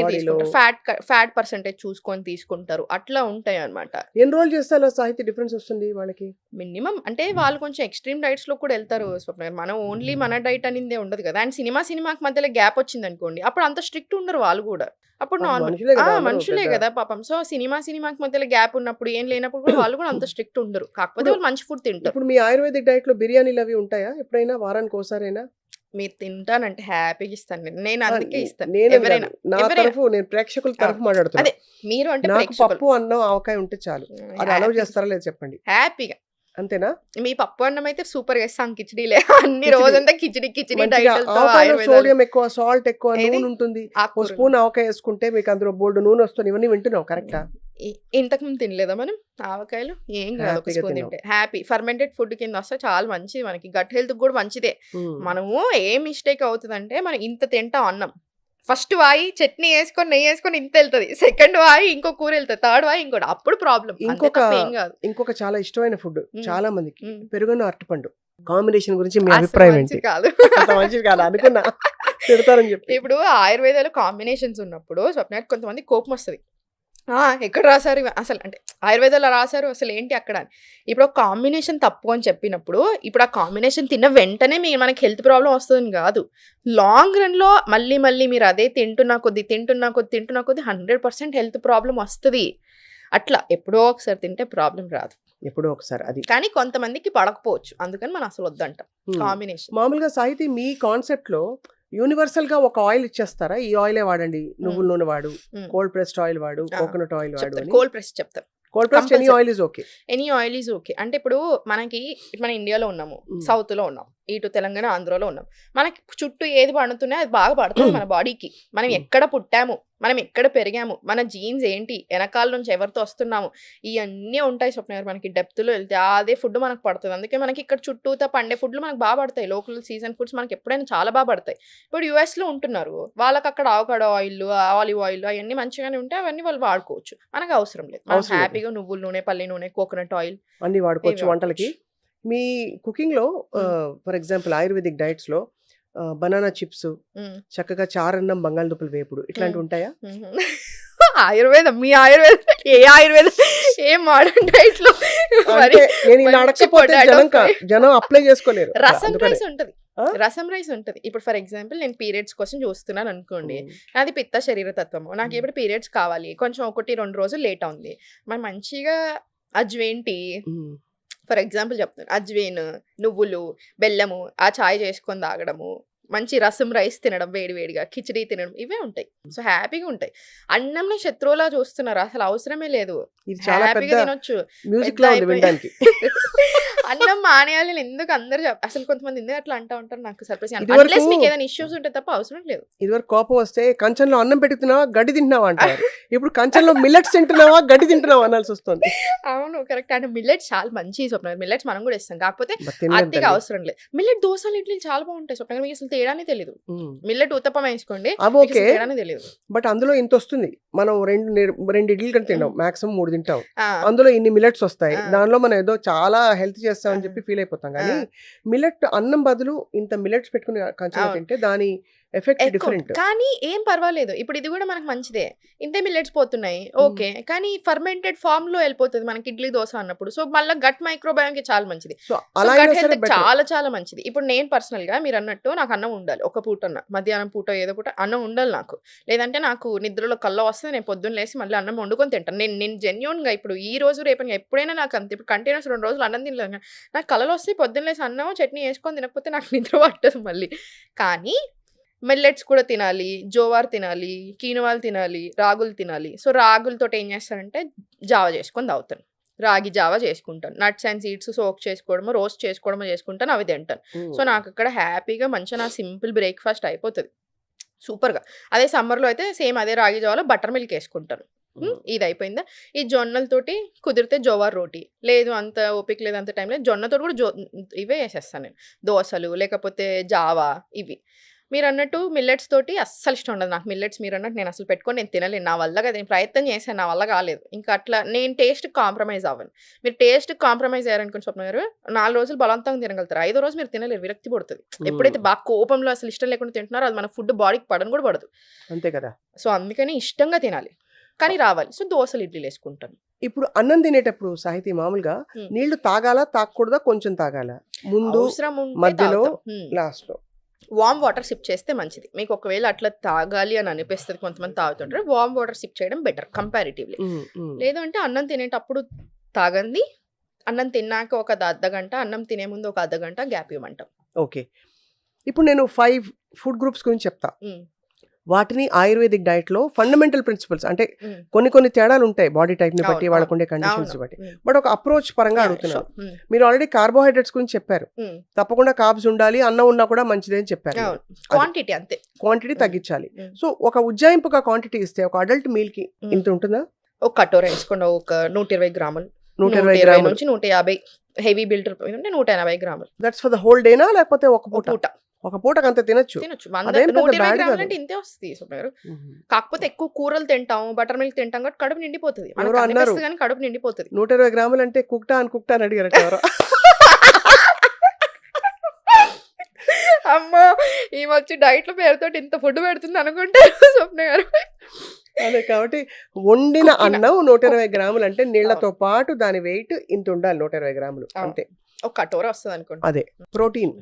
ఫ్యాట్ పర్సెంటేజ్ చూసుకొని తీసుకుంటారు, అట్లా ఉంటాయి అన్నమాట. ఎన్ని రోజులు చేస్తే సాహిత్య డిఫరెన్స్ వస్తుంది వాళ్ళకి మినిమం? అంటే వాళ్ళు కొంచెం ఎక్స్ట్రీమ్ డైట్స్ లో కూడా వెళ్తారు స్వప్న. మనం ఓన్లీ మన డైట్ అనేది ఉండదు కదా. అండ్ సినిమాకి మధ్యలో గ్యాప్ వచ్చింది అనుకోండి, అప్పుడు అంత స్ట్రిక్ట్ ఉండరు వాళ్ళు కూడా, అప్పుడు నార్మల్ మనుషులే కదా పాపం. సో సినిమాకి మధ్యలో గ్యాప్ ఉన్నప్పుడు ఏం లేనప్పుడు కూడా వాళ్ళు కూడా అంత స్ట్రిక్ట్ ఉండరు, కాకపోతే వాళ్ళు మంచి ఫుడ్ తింటారు. ఇప్పుడు మీ ఆయుర్వేదిక్ డైట్ లో బిర్యానీలు అవి ఉంటాయా ఎప్పుడైనా? వారానికి ఒకసారైనా? మీరు తింటానంటే హ్యాపీగా ఇస్తాను నేను అందుకే ఇస్తాను. ఎవరైనా నా తరఫు, నేను ప్రేక్షకుల తరఫు మాట్లాడుతున్నా. అదే మీరు అంటే పప్పు అన్నం ఆవకాయ ఉంటే చాలు, అది అలౌ చేస్తారా లేదు చెప్పండి? హ్యాపీగా. అంతేనా? మీ పప్పు అన్నం అయితే సూపర్ గా ఇస్తాం, కిచిడీలే అన్ని రోజంతా కిచిడి సోడియం ఎక్కువ, సాల్ట్ ఎక్కువ, నూనె ఉంటుంది, ఒక స్పూన్ ఆవకాయ వేసుకుంటే మీకు అందులో బోల్డ్ నూనె వస్తుంది, ఇవన్నీ వింటున్నావు కరెక్టా? ఇంతకుముందు తినలేదా మనం ఆవకాయలు? ఏం కాదు, ఒక హ్యాపీగా స్పూన్ తిన్నాం. తింటే హ్యాపీ. ఫర్మెంటెడ్ ఫుడ్ కింద వస్తే చాలా మంచిది, మనకి గట్ హెల్త్‌కి కూడా మంచిదే. మనము ఏం మిస్టేక్ అవుతదంటే, మనం ఇంత తింటాం అన్నం. ఫస్ట్ వాయి చట్నీ యేసుకొని, నెయ్యేసుకొని ఇంతెళ్తది. సెకండ్ వాయి ఇంకో కూరెళ్తది. థర్డ్ వాయి ఇంకోటి. అప్పుడు ప్రాబ్లమ్. అంతే ఇంకొక తప్ప ఏం గాదు. ఇంకొక చాలా ఇష్టమైన ఫుడ్ హ్మ్. చాలా మందికి హ్మ్. పెరుగును అరటిపండు కాంబినేషన్ గురించి మీ అస్సలు అభిప్రాయం ఏంటి? మంచిది కాదు. అంత మంచిది కాదు అనుకున్నా తిడతారని చెప్పి. ఇప్పుడు ఆయుర్వేదాలో కాంబినేషన్స్ ఉన్నప్పుడు స్వప్నకి కొంతమందికి కోపమొస్తది. ఎక్కడ రాసారు అసలు, అంటే ఆయుర్వేదాలో రాసారు అసలేంటి అక్కడ అని. ఇప్పుడు ఒక కాంబినేషన్ తప్పు అని చెప్పినప్పుడు, ఇప్పుడు ఆ కాంబినేషన్ తిన్న వెంటనే మనకి హెల్త్ ప్రాబ్లమ్ వస్తదని గాదు. లాంగ్ రన్‌లో మళ్ళీ మీరు అదే తింటున్న కొద్దీ 100% హెల్త్ ప్రాబ్లమ్ వస్తది. అట్లా ఎప్పుడో ఒకసారి తింటే ప్రాబ్లమ్ రాదు. ఎప్పుడో ఒకసారి అది. కానీ కొంతమందికి పడకపోవచ్చు. అందుకని మనం అసలు వద్దంటాం హ్మ్. కాంబినేషన్. మామూలుగా సాహితీ మీ కాన్సెప్ట్‌లో యూనివర్సల్‌గా ఒక ఆయిల్ ఇచ్చేస్తారా? ఈ ఆయిలే వాడండి. నువ్వుల నూనె వాడు, హ్మ్. కోల్డ్ ప్రెస్డ్ ఆయిల్ వాడు, ఆ! కోకోనట్ ఆయిల్ వాడు చెప్తారు. అని. కోల్డ్ ప్రెస్ చెప్తారు. Cold pressed any compulsory. Oil is okay. Any oil is okay. అంటే ఇప్పుడు మనకి మన ఇండియాలో ఉన్నాము. హ్మ్. సౌత్‌లో ఉన్నాం. ఇటు తెలంగాణ, ఆంధ్రాలో ఉన్నాం. మనకి చుట్టూ ఏది పండుతున్నాయో అది బాగా పడుతుంది మన బాడీకి. మనం హ్మ్. ఎక్కడ పుట్టాము, మనం ఎక్కడ పెరిగాము, మన జీన్స్ ఏంటి, ఎనకాల నుంచి ఎవరితో వస్తున్నాము, ఇయన్నీ ఉంటాయి స్వప్న గారు. మనకి డెప్త్‌లో వెళ్తే అదే ఫుడ్ మనకు పడతది. అందుకే మనకి ఇక్కడ చుట్టూతా పండే ఫుడ్‌లు మనకు బా పడతాయి. లోకల్ సీజన్ ఫుడ్స్ మనకి ఎప్పుడైనా చాలా బా పడతాయి. ఇప్పుడు యూఎస్‌లో ఉంటున్నారు. వాళ్ళకక్కడ అవకాడో ఆయిల్లు, ఆలివ్ ఆయిల్లు అయన్నీ మంచిగానే ఉంటాయి. అవన్నీ వాళ్ళు వాడుకోవచ్చు. మనకు అవసరం లేదు. మనం అవసరం లేదు. హ్యాపీగా నువ్వుల నూనె, పల్లి నూనె, కోకోనట్ ఆయిల్ అన్నీ వాడుకోవచ్చు ఇవి వంటలకి. వాడుకోవచ్చు. మీ కుకింగ్‌లో హ్మ్. ఫర్ ఎగ్జాంపుల్ ఆయుర్వేదిక్ డైట్స్‌లో బనానా చిప్స్, హ్మ్. చక్కగా చారన్నం, బంగాళదుంపల వేపుడు హ్మ్. ఇట్లాంటివి ఉంటాయా? హుహు. ఆయుర్వేదం. మీ ఆయుర్వేదం ఏ ఆయుర్వేదం? ఏ మోడర్న్ డైట్‌లో మరి అంటే నేను ఇలా మంచి అడగకపోతే పొటాటో ఫ్రై. జనం అప్లై చేసుకోలేరు. రసం అందుకనే. రైస్ ఉంటది. ఆ? రసం రైస్ ఉంటది. ఇప్పుడు ఫర్ ఎగ్జాంపుల్ నేను పీరియడ్స్ కోసం చూస్తున్నాను అనుకోండి. హ్మ్. నాది పిత్త శరీర తత్వము. నాకు హ్మ్. ఇప్పుడు పీరియడ్స్ కావాలి. కొంచెం 1, 2 రోజులు లేట్ అవుంది. మరి మంచిగా అజ్వైన్ టీ, హ్మ్. ఫర్ ఎగ్జాంపుల్ చెప్తాను. అజ్వైన్, నువ్వులు, బెల్లము, ఆ చాయ్ చేసుకొని తాగడము, మంచి రసం రైస్ తినడం వేడి వేడిగా, కిచిడీ తినడం ఇవే ఉంటాయి. సో, హ్యాపీగా ఉంటాయి. అన్నంని శత్రువులా చూస్తున్నారు. అసలు అవసరమే లేదు. ఇది చాలా పెద్ద హ్యాపీగా తినొచ్చు. పెద్ద మ్యూజిక్‌లా ఉంది అయిపోయి వినడానికి. అన్నం మానేయాలి అని ఎందుకు అందరూ అసలు కొంతమంది ఎందుకు అట్లా అంటా ఉంటారు నాకు సర్ప్రైజ్. ఇదివరకు అన్లెస్ మీకు ఏదైనా ఇష్యూస్ ఉంటే తప్ప అవసరం లేదు. ఇదివరకు కోపం వస్తే కంచంలో అన్నం పెట్టి తిన్నావా, గడ్డి తింటున్నావా అంటారు. ఇప్పుడు కంచంలో మిల్లెట్స్ తింటున్నావా, గడ్డి తింటున్నావా అనాల్సి వస్తుంది. అవును. కరెక్ట్. అంటే మిల్లెట్స్ చాలా మంచియి స్వప్న గారు. మిల్లెట్స్ మనం కూడా ఇస్తాం. కాకపోతే మరి తినలేం అతిగా తల్లి. అవసరం లేదు. మిల్లెట్ దోసలు, ఇడ్లీలు చాలా బాగుంటాయి స్వప్న గారు. మీకు అసలు తేడానే తెలీదు. హ్మ్. మిల్లెట్ ఉత్తప్పం వేసుకోండి. అవి మీకు ఓకే. అసలు తేడానే తెలీదు. బట్ అందులో ఇంత వస్తుంది. మనం 2 ఇడ్లీలు కానీ తింటాం. మాక్సిమం 3 తింటాం. ఆ! అందులో ఇన్ని మిల్లెట్స్ వస్తాయి. ఆ! దానిలో మనం ఏదో చాలా హెల్త్ చేస్తామని ఆ! చెప్పి ఫీల్ అయిపోతాం. ఆ! కానీ మిల్లెట్ అన్నం బదులు ఇంత మిల్లెట్స్ పెట్టుకుని కంచంలో అవును. తింటే దాని ఎఫెక్ట్ ఎక్కువ డిఫరెంట్. కానీ ఏం పర్వాలేదు. ఇప్పుడు ఇది గూడా మనకు మంచిదే. ఇంతే మిల్లెట్స్ పోతున్నాయి. హ్మ్. ఓకే. కానీ ఫర్మెంటెడ్ ఫార్మ్‌లో ఎళ్ళిపోతది మనకి ఇడ్లీ, దోస అన్నప్పుడు. సో, మళ్ళా గట్ మైక్రోబయోమ్‌కి చాలా మంచిది. సో సో, అలా గట్ అయినా సరే హెల్త్‌కి బెటర్. చాలా చాలా మంచిది. ఇప్పుడు నేను పర్సనల్‌గా మీరన్నట్టు నాకు అన్నం ఉండాలి. ఒక పూటన్న. మధ్యాహ్నం పూట ఏదో పూట అన్నం ఉండాలి నాకు. లేదంటే నాకు నిద్రలో కల్లో వస్తది. నేను పొద్దున్న లేసి మళ్ళీ అన్నం వండుకొని తింటాను. నేను నేను జెన్యూన్‌గా ఇప్పుడు ఈ రోజు రేపని ఎప్పుడైనా నాకు అంతే. ఇప్పుడు కంటిన్యూస్ 2 రోజులు అన్నం తినలేదు. నాకు కలలొస్తాయి. పొద్దున్న లేసి అన్నము, చట్నీ యేసుకొని తినకపోతే నాకు నిద్ర పట్టదు మళ్ళీ. కానీ మిల్లెట్స్ కూడా తినాలి, జోవార్ తినాలి, కీనువాలు తినాలి, రాగులు తినాలి. సో, రాగులతోటి ఏం చేస్తానంటే జావ చేసుకొని తాగుతాను. రాగి జావ చేసుకుంటాను. నట్స్ అండ్ సీడ్స్ సోక్ చేసుకోవడమో, రోస్ట్ చేసుకోవడమో చేసుకుంటాను. అవి తింటాను. సో, హ్మ్. నాకక్కడ హ్యాపీగా మంచిగా నా సింపుల్ బ్రేక్‌ఫాస్ట్ అయిపోతది. సూపర్‌గా. అదే సమ్మర్‌లో అయితే సేమ్ అదే రాగి జావలో బటర్ మిల్క్ యేసుకుంటాను. హ్మ్. ఇది అయిపోయిందా? ఈ జొన్నలతోటి కుదిరితే జోవార్ రోటీ. లేదు అంత ఓపిక లేదు, అంత టైం లేదు. జొన్నతోటి కూడా ఇవే చేసేస్తాను నేను. దోసలు లేకపోతే జావా ఇవి. మీరన్నట్టు మిల్లెట్స్ తోటి అస్సలు ఇష్టం ఉండదు నాకు. మిల్లెట్స్ మీరన్నట్టు నేను అసలు పెట్టుకొని నేను తినలేను. నా వల్ల కాదు. నేను ప్రయత్నం చేశాను. నా వల్ల కాలేదు. ఇంకా అట్లా నేను టేస్ట్‌కి కాంప్రమైజ్ అవ్వను. మీరు టేస్ట్‌కి కాంప్రమైజ్ అయ్యారనుకోండి స్వప్న గారు, 4 రోజులు బలవంతంగా తినగలుగుతారు. 5దో రోజు మీరు తినలేరు. విరక్తి పుడతది. ఎప్పుడైతే హ్మ్. బాగా కోపంలో అసలు ఇష్టం లేకుండా తింటున్నారో అది మన ఫుడ్ బాడీకి పడను కూడా పడదు. అంతే కదా. సో, అందుకని ఇష్టంగా తినాలి. కానీ రావాలి. సో, దోసలు, ఇడ్లీలు యేసుకుంటాను. ఇప్పుడు అన్నం తినేటప్పుడు సాహితీ మామూలుగా హ్మ్. నీళ్లు తాగాలా, తాగకూడదా, కొంచెం తాగాలా? ముందు, అవసరం ఉంటే మధ్యలో, తాగుతాం. లాస్ట్‌లో. వార్మ్ వాటర్ సిప్ చేస్తే మంచిది. మీకు ఒకవేళ అట్లా తాగాలి అని అనిపిస్తది. కొంతమంది తాగుతుంటారు. వార్మ్ వాటర్ సిప్ చేయడం బెటర్ కంపారిటివ్‌లీ. హ్మ్. హ్మ్. లేదు అంటే అన్నం తినేటప్పుడు తాగండి. అన్నం తిన్నాక ఒక అర్ధగంట, అన్నం తినే ముందు ఒక అర్ధగంట గ్యాప్ ఇవ్వమంటాం. ఓకే. ఇప్పుడు నేను 5 ఫుడ్ గ్రూప్స్ గురించి చెప్తా. హ్మ్. వాటిని ఆయుర్వేదిక్ డైట్‌లో ఫండమెంటల్ ప్రిన్సిపల్స్ అంటే హ్మ్. కొన్ని తేడాలు ఉంటాయి బాడీ టైప్‌ని బట్టి, అవును. వాళ్ళకుండే అవును. కండిషన్స్ అవును. బట్టి. హ్మ్. బట్ ఒక అప్రోచ్ పరంగా యాహ్! అడుగుతున్నాను. షూర్. హ్మ్. మీరు ఆల్రెడీ కార్బోహైడ్రేట్స్ గురించి చెప్పారు. హ్మ్. తప్పకుండా కార్బ్స్ ఉండాలి. అన్నం ఉన్నా కూడా మంచిదే అని చెప్పారు మీరు. అవును. అది. క్వాంటిటీ అంతే. క్వాంటిటీ హ్మ్. తగ్గించాలి. హ్మ్. సో ఒక ఉజ్జాయింపుగా క్వాంటిటీ ఇస్తే ఒక అడల్ట్ మీల్‌కి హ్మ్. ఇంత ఉంటుందా? ఒక కటోర వేసుకోండి, ఒక 120 గ్రాములు, 120 120 గ్రాములు. నుంచి 150 హెవీ బిల్డర్ ఉంటే 180 గ్రాములు. దట్స్ ఫర్ ద హోల్ డేనా లేకపోతే ఒక ఒక పూట? పూట ఒక పూటకి అంత తినొచ్చు. తినొచ్చు. అదేం పెద్ద 120 బ్యాడ్ గ్రాములు కాదు. అంటే ఇంతే వస్తుంది స్వప్న గారు. కాకపోతే ఎక్కువ కూరలు తింటాం, బటర్ మిల్క్ తింటాం కాబట్టి కడుపు నిండిపోతుంది. మనకు ఎవరో అన్నారు అనిపిస్తుంది కానీ కడుపు నిండిపోతుంది. 120 గ్రాములు అంటే కుక్టా అని అడిగారట ఎవరో. అమ్మో ఈమె వచ్చి డైట్ల పేరుతో ఇంత ఫుడ్ పెడుతుంది అనుకుంటే స్వప్న గారు. అదే కాబట్టి వండిన కుక్కిన. అన్నం 120 గ్రాములు అంటే నీళ్లతో పాటు దాని వెయిట్ ఇంత ఉండాలి, 120 గ్రాములు అవును. అంతే. ఒక కటోర వస్తుంది అనుకోండి. అదే ప్రోటీన్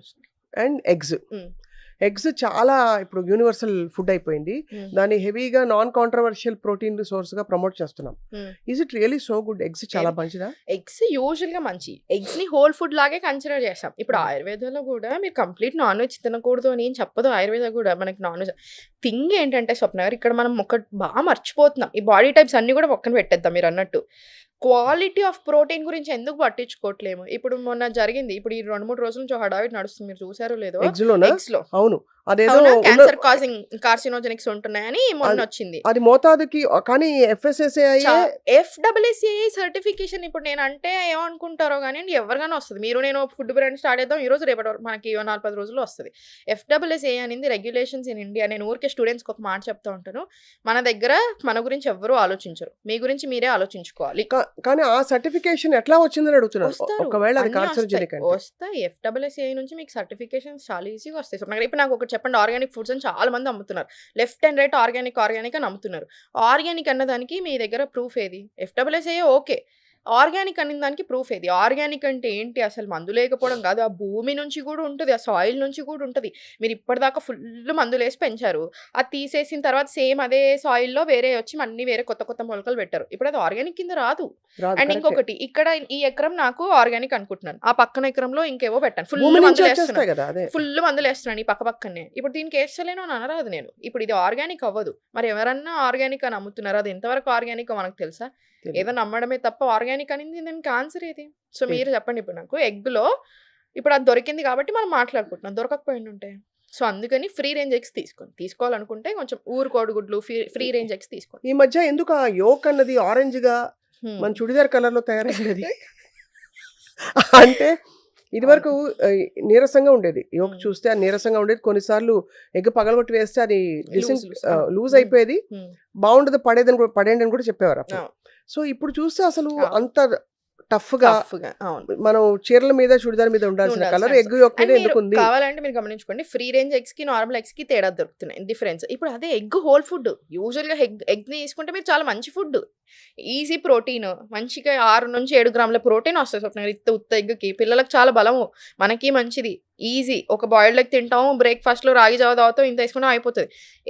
అండ్ ఎగ్స్. ఉమ్. ఎగ్స్ చాలా ఇప్పుడు యూనివర్సల్ ఫుడ్ అయిపోయింది. ఉమ్. దాన్ని హెవీగా నాన్ కాంట్రవర్షియల్ ప్రోటీన్ సోర్స్ గా ప్రమోట్ చేస్తున్నాం. ఉమ్. Is it really so good? Eggs చాలా మంచిదా? ఎగ్స్ యూజువల్ గా మంచి. ఎగ్స్ ని హోల్ ఫుడ్ లాగే కన్సిడర్ చేస్తాం. ఇప్పుడు ఆయుర్వేదంలో కూడా మీరు కంప్లీట్ నాన్ వెజ్ తినకూడదు అని ఏం చెప్పదు. ఆయుర్వేద కూడా మనకి నాన్ వెజ్ థింగ్ ఏంటంటే స్వప్న గారు, ఇక్కడ మనం ఒక బాగా మర్చిపోతున్నాం. ఈ బాడీ టైప్స్ అన్ని కూడా పక్కన పెట్టేద్దాం. మీరు అన్నట్టు క్వాలిటీ ఆఫ్ ప్రోటీన్ గురించి ఎందుకు పట్టించుకోవట్లేము. ఇప్పుడు మొన్న జరిగింది, ఇప్పుడు ఈ 2-3 రోజుల నుంచి హడావిడి నడుస్తుంది, మీరు చూసారో లేదో. ఎగ్స్ లోనా? ఎగ్స్ లో అవును, అదేదో క్యాన్సర్ కాజింగ్ కార్సినోజెనిక్స్ ఉంటున్నాయని మొన్న వచ్చింది. అది మోతాదుకి. కానీ FSSAI FSSAI సర్టిఫికేషన్ ఇప్పుడు నేను అంటే ఏమనుకుంటారో కానీ ఎవరికైనా వస్తుంది. మీరు నేను ఫుడ్ బ్రాండ్ స్టార్ట్ చేద్దాం ఈ రోజు రేపటి వరకు మనకి 4-10 రోజుల్లో వస్తుంది. FSSAI అనేది రెగ్యులేషన్స్ ఇన్ ఇండియా. నేను ఊరికే స్టూడెంట్స్కి ఒక మాట చెప్తా ఉంటాను, మన దగ్గర మన గురించి ఎవ్వరూ ఆలోచించరు, మీ గురించి మీరే ఆలోచించుకోవాలి. కానీ ఆ సర్టిఫికేషన్ ఎట్లా వచ్చిందని అడుగుతున్నాను. వస్తారు, ఒకవేళ అది అన్నీ కార్సినోజెనిక్ అంటే వస్తాయి. FSSAI నుంచి మీకు సర్టిఫికేషన్స్ చాలా ఈజీగా వస్తాయి. సో ఇప్పుడు నాకు ఒకటి చెప్పండి, ఆర్గానిక్ ఫుడ్స్ అని చాలా మంది అమ్ముతున్నారు. లెఫ్ట్ అండ్ రైట్ ఆర్గానిక్ అని అమ్ముతున్నారు. ఆర్గానిక్ అన్నదానికి మీ దగ్గర ప్రూఫ్ ఏది? FSSAI ఓకే, ఆర్గానిక్ అనే దానికి ప్రూఫ్ ఏది? ఆర్గానిక్ అంటే ఏంటి? అసలు మందు లేకపోవడం కాదు, ఆ భూమి నుంచి కూడా ఉంటుంది, ఆ సాయిల్ నుంచి కూడా ఉంటుంది. మీరు ఇప్పటిదాకా ఫుల్ మందులు వేసి పెంచారు, అది తీసేసిన తర్వాత సేమ్ అదే సాయిల్లో వేరే వచ్చి అన్ని వేరే కొత్త కొత్త మొలకలు పెట్టారు. ఇప్పుడు అది ఆర్గానిక్ కింద రాదు. అండ్ ఇంకొకటి, ఇక్కడ ఈ ఎకరం నాకు ఆర్గానిక్ అనుకుంటున్నాను, ఆ పక్కన ఎకరంలో ఇంకేవో పెట్టాను, ఫుల్ మందులు వేస్తున్నాను, ఫుల్ మందులు వేస్తున్నాను ఈ పక్కనే. ఇప్పుడు దీనికి వేస్తలేను అని అనరాదు నేను. ఇప్పుడు ఇది ఆర్గానిక్ అవ్వదు. మరి ఎవరన్నా ఆర్గానిక్ అని అమ్ముతున్నారు, అది ఎంతవరకు ఆర్గానిక్ మనకు తెలుసా? ఏదో నమ్మడమే తప్ప ఆర్గానిక్ అనేది దానికి ఆన్సర్ ఏది? సో మీరు చెప్పండి. ఇప్పుడు నాకు ఎగ్లో ఇప్పుడు అది దొరికింది కాబట్టి మనం మాట్లాడుకుంటున్నాం, దొరకకపోయింది ఉంటే. సో అందుకని ఫ్రీ రేంజ్ ఎగ్స్ తీసుకోవాలనుకుంటే కొంచెం ఊరు కోడిగుడ్లు ఫ్రీ రేంజ్ ఎగ్స్ తీసుకోండి. ఈ మధ్య ఎందుకు ఆ యోక్ అన్నది ఆరెంజ్ గా మన చుడిదార్ కలర్ లో తయారైంది? అంటే ఇది వరకు నీరసంగా ఉండేది, యోక్ చూస్తే అది నీరసంగా ఉండేది. కొన్నిసార్లు ఎగ్ పగలగొట్టి వేస్తే అది లూజ్ అయిపోయేది, బాగుండదు, పడేయండి అని కూడా చెప్పేవారు అప్పుడు. సో ఇప్పుడు చూస్తే అసలు అంత టఫ్ గా మనం చీరల మీద చుడిదార్ మీద ఉండాల్సిన కలర్ ఎగ్ యోక్ మీద ఎందుకు ఉంది? కావాలంటే మీరు గమనించుకోండి, ఫ్రీ రేంజ్ ఎగ్స్ కి నార్మల్ ఎగ్స్ కి తేడా దొరుకుతున్నాయి, డిఫరెన్స్. ఇప్పుడు అదే ఎగ్ హోల్ ఫుడ్, యూజువల్ గా ఎగ్ ని తీసుకుంటే మీరు చాలా మంచి ఫుడ్, ఈజీ ప్రోటీన్, మంచిగా 6 నుంచి 7 గ్రాముల ప్రోటీన్ వస్తుంది స్వప్న. ఉత్త ఎగ్కి పిల్లలకు చాలా బలము, మనకి మంచిది, ఈజీ. ఒక బాయిల్డ్ ఎగ్ తింటాము, బ్రేక్ఫాస్ట్ లో రాగి జావ తాగుతాం, ఇంత వేసుకున్నా అయిపోతుంది.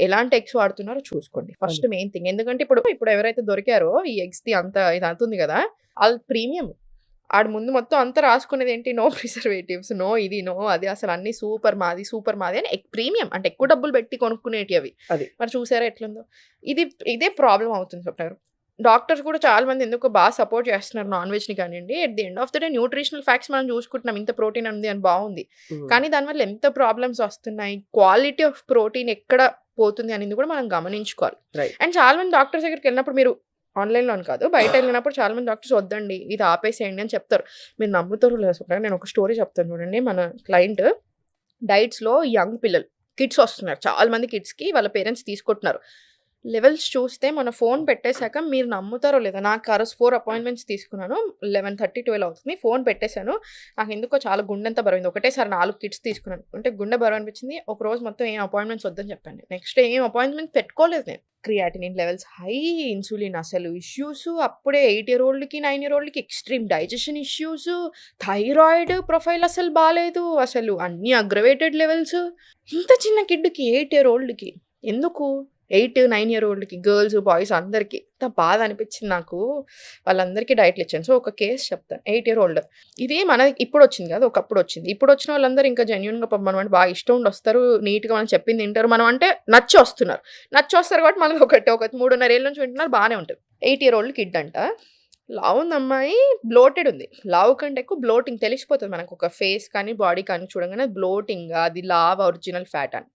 ఎలాంటి ఎగ్స్ వాడుతున్నారో చూసుకోండి ఫస్ట్, మెయిన్ థింగ్. ఎందుకంటే ఇప్పుడు ఎవరైతే దొరికారో ఈ ఎగ్స్ ది అంత ఇది అవుతుంది కదా, వాళ్ళు ప్రీమియం. ఆడు ముందు మొత్తం అంతా రాసుకునేది ఏంటి? నో ప్రిజర్వేటివ్స్, నో ఇది, నో అది, అసలు అన్ని సూపర్ మాది అని. ప్రీమియం అంటే ఎక్కువ డబ్బులు పెట్టి కొనుక్కునేటి అవి. మరి చూసారా ఎట్లుందో? ఇదే ప్రాబ్లం అవుతుంది స్వప్న గారు. డాక్టర్స్ కూడా చాలా మంది ఎందుకు బాగా సపోర్ట్ చేస్తున్నారు నాన్ వెజ్ని కానివ్వండి. At the end of the day nutritional facts మనం చూసుకుంటున్నాం, ఇంత ప్రోటీన్ ఉంది అని బాగుంది, కానీ దానివల్ల ఎంత ప్రాబ్లమ్స్ వస్తున్నాయి, క్వాలిటీ ఆఫ్ ప్రోటీన్ ఎక్కడ పోతుంది అనేది కూడా మనం గమనించుకోవాలి. అండ్ చాలా మంది డాక్టర్స్ దగ్గరికి వెళ్ళినప్పుడు, మీరు ఆన్లైన్లో కాదు బయట వెళ్ళినప్పుడు చాలా మంది డాక్టర్స్ వద్దండి ఇది ఆపేసేయండి అని చెప్తారు. మీరు నమ్ముతారు లేదు? నేను ఒక స్టోరీ చెప్తాను చూడండి. మన క్లయింట్ డైట్స్లో యంగ్ పిల్లలు, కిడ్స్ వస్తున్నారు, చాలా మంది కిడ్స్కి వాళ్ళ పేరెంట్స్ తీసుకుంటున్నారు. లెవెల్స్ చూస్తే మన ఫోన్ పెట్టేశాక మీరు నమ్ముతారో లేదా, నాకు ఆ రోజు 4 అపాయింట్మెంట్స్ తీసుకున్నాను, 11:30, 12 అవుతుంది, ఫోన్ పెట్టేశాను, నాకు ఎందుకో చాలా గుండెంతా బరువుంది. ఒకటేసారి 4 కిడ్స్ తీసుకున్నాను అంటే గుండె బరువు అనిపించింది. ఒక రోజు మొత్తం ఏం అపాయింట్మెంట్స్ వద్దని చెప్పండి. నెక్స్ట్ డే ఏం అపాయింట్మెంట్ పెట్టుకోలేదు నేను. క్రియాటినిన్ లెవెల్స్ హై, ఇన్సులిన్ అసలు ఇష్యూస్, అప్పుడే 8 year oldకి 9 year oldకి extreme digestion issues, thyroid profile అసలు బాగాలేదు, అసలు అన్ని అగ్రవేటెడ్ లెవెల్స్. ఇంత చిన్న కిడ్కి 8 year oldకి ఎందుకు? 8, 9 year oldకి, గర్ల్స్ బాయ్స్ అందరికీ ఎంత బాధ అనిపించింది నాకు. వాళ్ళందరికీ డైట్లు ఇచ్చాను. సో ఒక కేసు చెప్తాను. 8 year old, ఇది మన ఇప్పుడు వచ్చింది కదా, ఒకప్పుడు వచ్చింది. ఇప్పుడు వచ్చిన వాళ్ళందరూ ఇంకా జెన్యున్గా మనం అంటే బాగా ఇష్టం ఉండి వస్తారు, నీట్గా మనం చెప్పింది తింటారు, మనం అంటే నచ్చి వస్తారు కాబట్టి మనది ఒక 3.5 ఏళ్ళ నుంచి వింటున్నారు, బాగానే ఉంటుంది. 8 year old కిడ్ అంట, లావు ఉంది అమ్మాయి, బ్లోటెడ్ ఉంది. లావు కంటే ఎక్కువ బ్లోటింగ్ తెలిసిపోతుంది మనకు, ఒక ఫేస్ కానీ బాడీ కానీ చూడగానే బ్లోటింగ్, అది లావ్ ఒరిజినల్ ఫ్యాట్ అని.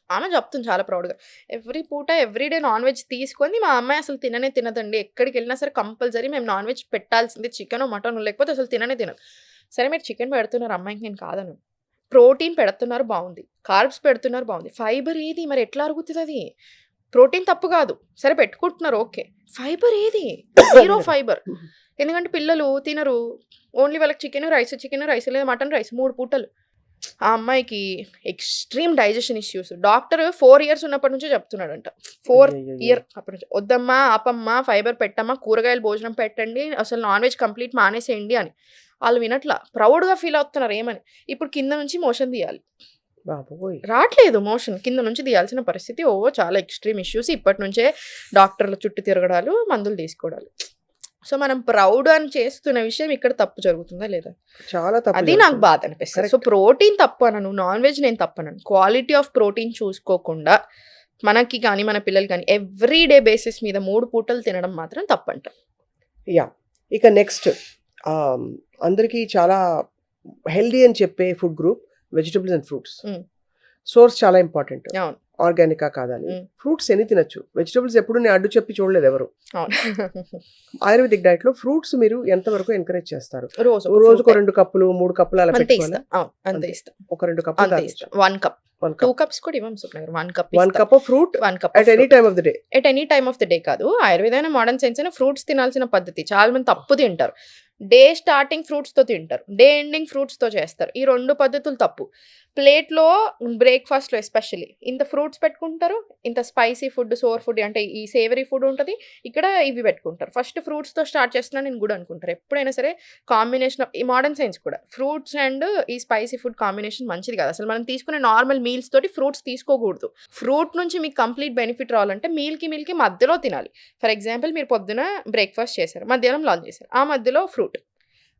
ఆమె చెప్తుంది చాలా ప్రౌడ్‌గా. ఎవ్రీ పూట ఎవ్రీడే నాన్ వెజ్ తీసుకొని మా అమ్మాయి అసలు తిననే తినదండి. ఎక్కడికెళ్ళినా సరే కంపల్సరీ మేము నాన్ వెజ్ పెట్టాల్సిందే. చికెనో, మటనో లేకపోతే అసలు తిననే తినదు. సరే మీరు చికెన్ పెడుతున్నారు అమ్మాయికి నేను కాదనను. ప్రోటీన్ పెడుతున్నారు బావుంది. కార్బ్స్ పెడుతున్నారు బావుంది. ఫైబర్ ఏది? మరి ఎట్లా అరుగుతదది? ప్రోటీన్ తప్పు కాదు. సరే పెట్టుకుంటున్నారు ఓకే. ఫైబర్ ఏది? Zero fibre. ఎందుకంటే పిల్లలు తినరు. ఓన్లీ వాళ్ళకి చికెను, రైస్ లేదా మటన్ రైస్ 3 పూటలు. ఆ అమ్మాయికి extreme digestion issues. Doctor 4 years ఉన్నప్పటి నుంచే చెప్తున్నాడంట. 4th ఇయర్ అప్పటి నుంచి వద్దమ్మా, ఆపమ్మా, ఫైబర్ పెట్టమ్మా, కూరగాయల భోజనం పెట్టండి, అసలు నాన్ వెజ్ కంప్లీట్ మానేసేయండి అని. ఆళ్ళు వినట్లా. ప్రౌడ్‌గా ఫీల్ అవుతున్నారు ఏమని. ఇప్పుడు కింద నుంచి మోషన్ తీయాలి. బాబోయ్! రాట్లేదు మోషన్. కింద నుంచి తీయాల్సిన పరిస్థితి. చాలా ఎక్స్‌ట్రీమ్ ఇష్యూస్. ఇప్పటి నుంచే డాక్టర్ల చుట్టూ తిరగడాలు, మందులు తీసుకోవడాలు. సో, మనం ప్రౌడ్ అని చేస్తున్న విషయం ఇక్కడ తప్పు జరుగుతుందా లేదా? చాలా తప్పు అది నాకు జరుగుతుంది. బాధ అనిపిస్తది. So, correct. ప్రోటీన్ తప్పు అనను. నాన్ వెజ్ నేను తప్పనను. క్వాలిటీ ఆఫ్ ప్రోటీన్ చూసుకోకుండా మనకి కానీ, మన పిల్లలు కానీ ఎవ్రీ డే బేసిస్ మీద 3 పూటలు తినడం మాత్రం తప్పంట. యాహ్! ఇక నెక్స్ట్ అందరికీ చాలా హెల్తీ అని చెప్పే food group vegetables and fruits. హ్మ్. సోర్స్ చాలా ఇంపార్టెంట్. అవును. ఆర్గానికా కాదని. ఫ్రూట్స్ ఎన్ని తినొచ్చు? వెజిటబుల్స్ ఎప్పుడు నేను అడ్డు చెప్పి చూడలేదు ఎవరు. అవును. ఆయుర్వేదిక్ డైట్‌లో ఫ్రూట్స్ మీరు ఎంతవరకు ఎంకరేజ్ చేస్తారు? రోజుకో రోజుకో ఫ్రూటే. 2 కప్పులు, 3 కప్పులు అలా అంతే పెట్టుకోవాలా? ఇస్తా. అవును. అంతే అంతే. ఇస్తా. ఒక 2 కప్పులు అంతే తాగొచ్చు. ఇస్తా. 1 కప్. 1 2 కప్. కప్స్ కూడా ఇవ్వం సుప్రనగర్. 1 కప్ 1 ఇస్తా. Cup of fruit 1 cup at of any fruit. Time of the day. At any time of the day కాదు. ఆయుర్వేదం మోడర్న్ సైన్స్ అయినా ఫ్రూట్స్ తినాల్సిన పద్ధతి. చాలా మంది తప్పు తింటారు. డే స్టార్టింగ్ ఫ్రూట్స్‌తో తింటారు. డే ఎండింగ్ ఫ్రూట్స్‌తో చేస్తారు. ఈ 2 పద్ధతులు తప్పు. ప్లేట్‌లో బ్రేక్‌ఫాస్ట్‌లో ఎస్పెషల్లీ ఇంత ఫ్రూట్స్ పెట్టుకుంటారు. ఇంత స్పైసీ ఫుడ్, సోర్ ఫుడ్ అంటే ఈ సేవరీ ఫుడ్ ఉంటది. ఇక్కడ ఇవి పెట్టుకుంటారు. ఫస్ట్ ఫ్రూట్స్‌తో స్టార్ట్ చేస్తున్నానని కూడా అనుకుంటారు. ఎప్పుడైనా సరే కాంబినేషన్ ఆఫ్ ఈ మోడర్న్ సైన్స్ కూడా ఫ్రూట్స్ అండ్ ఈ స్పైసీ ఫుడ్ కాంబినేషన్ మంచిది కాదు. అసలు మనం తీసుకునే నార్మల్ మీల్స్ తోటి ఫ్రూట్స్ తీసుకోకూడదు. ఫ్రూట్ నుంచి మీకు కంప్లీట్ బెనిఫిట్ రావాలంటే మీల్‌కి మధ్యలో తినాలి. ఫర్ ఎగ్జాంపుల్ మీరు పొద్దున బ్రేక్‌ఫాస్ట్ చేశారు. మధ్యాహ్నం లంచ్ చేశారు. ఆ మధ్యలో ఫ్రూట్.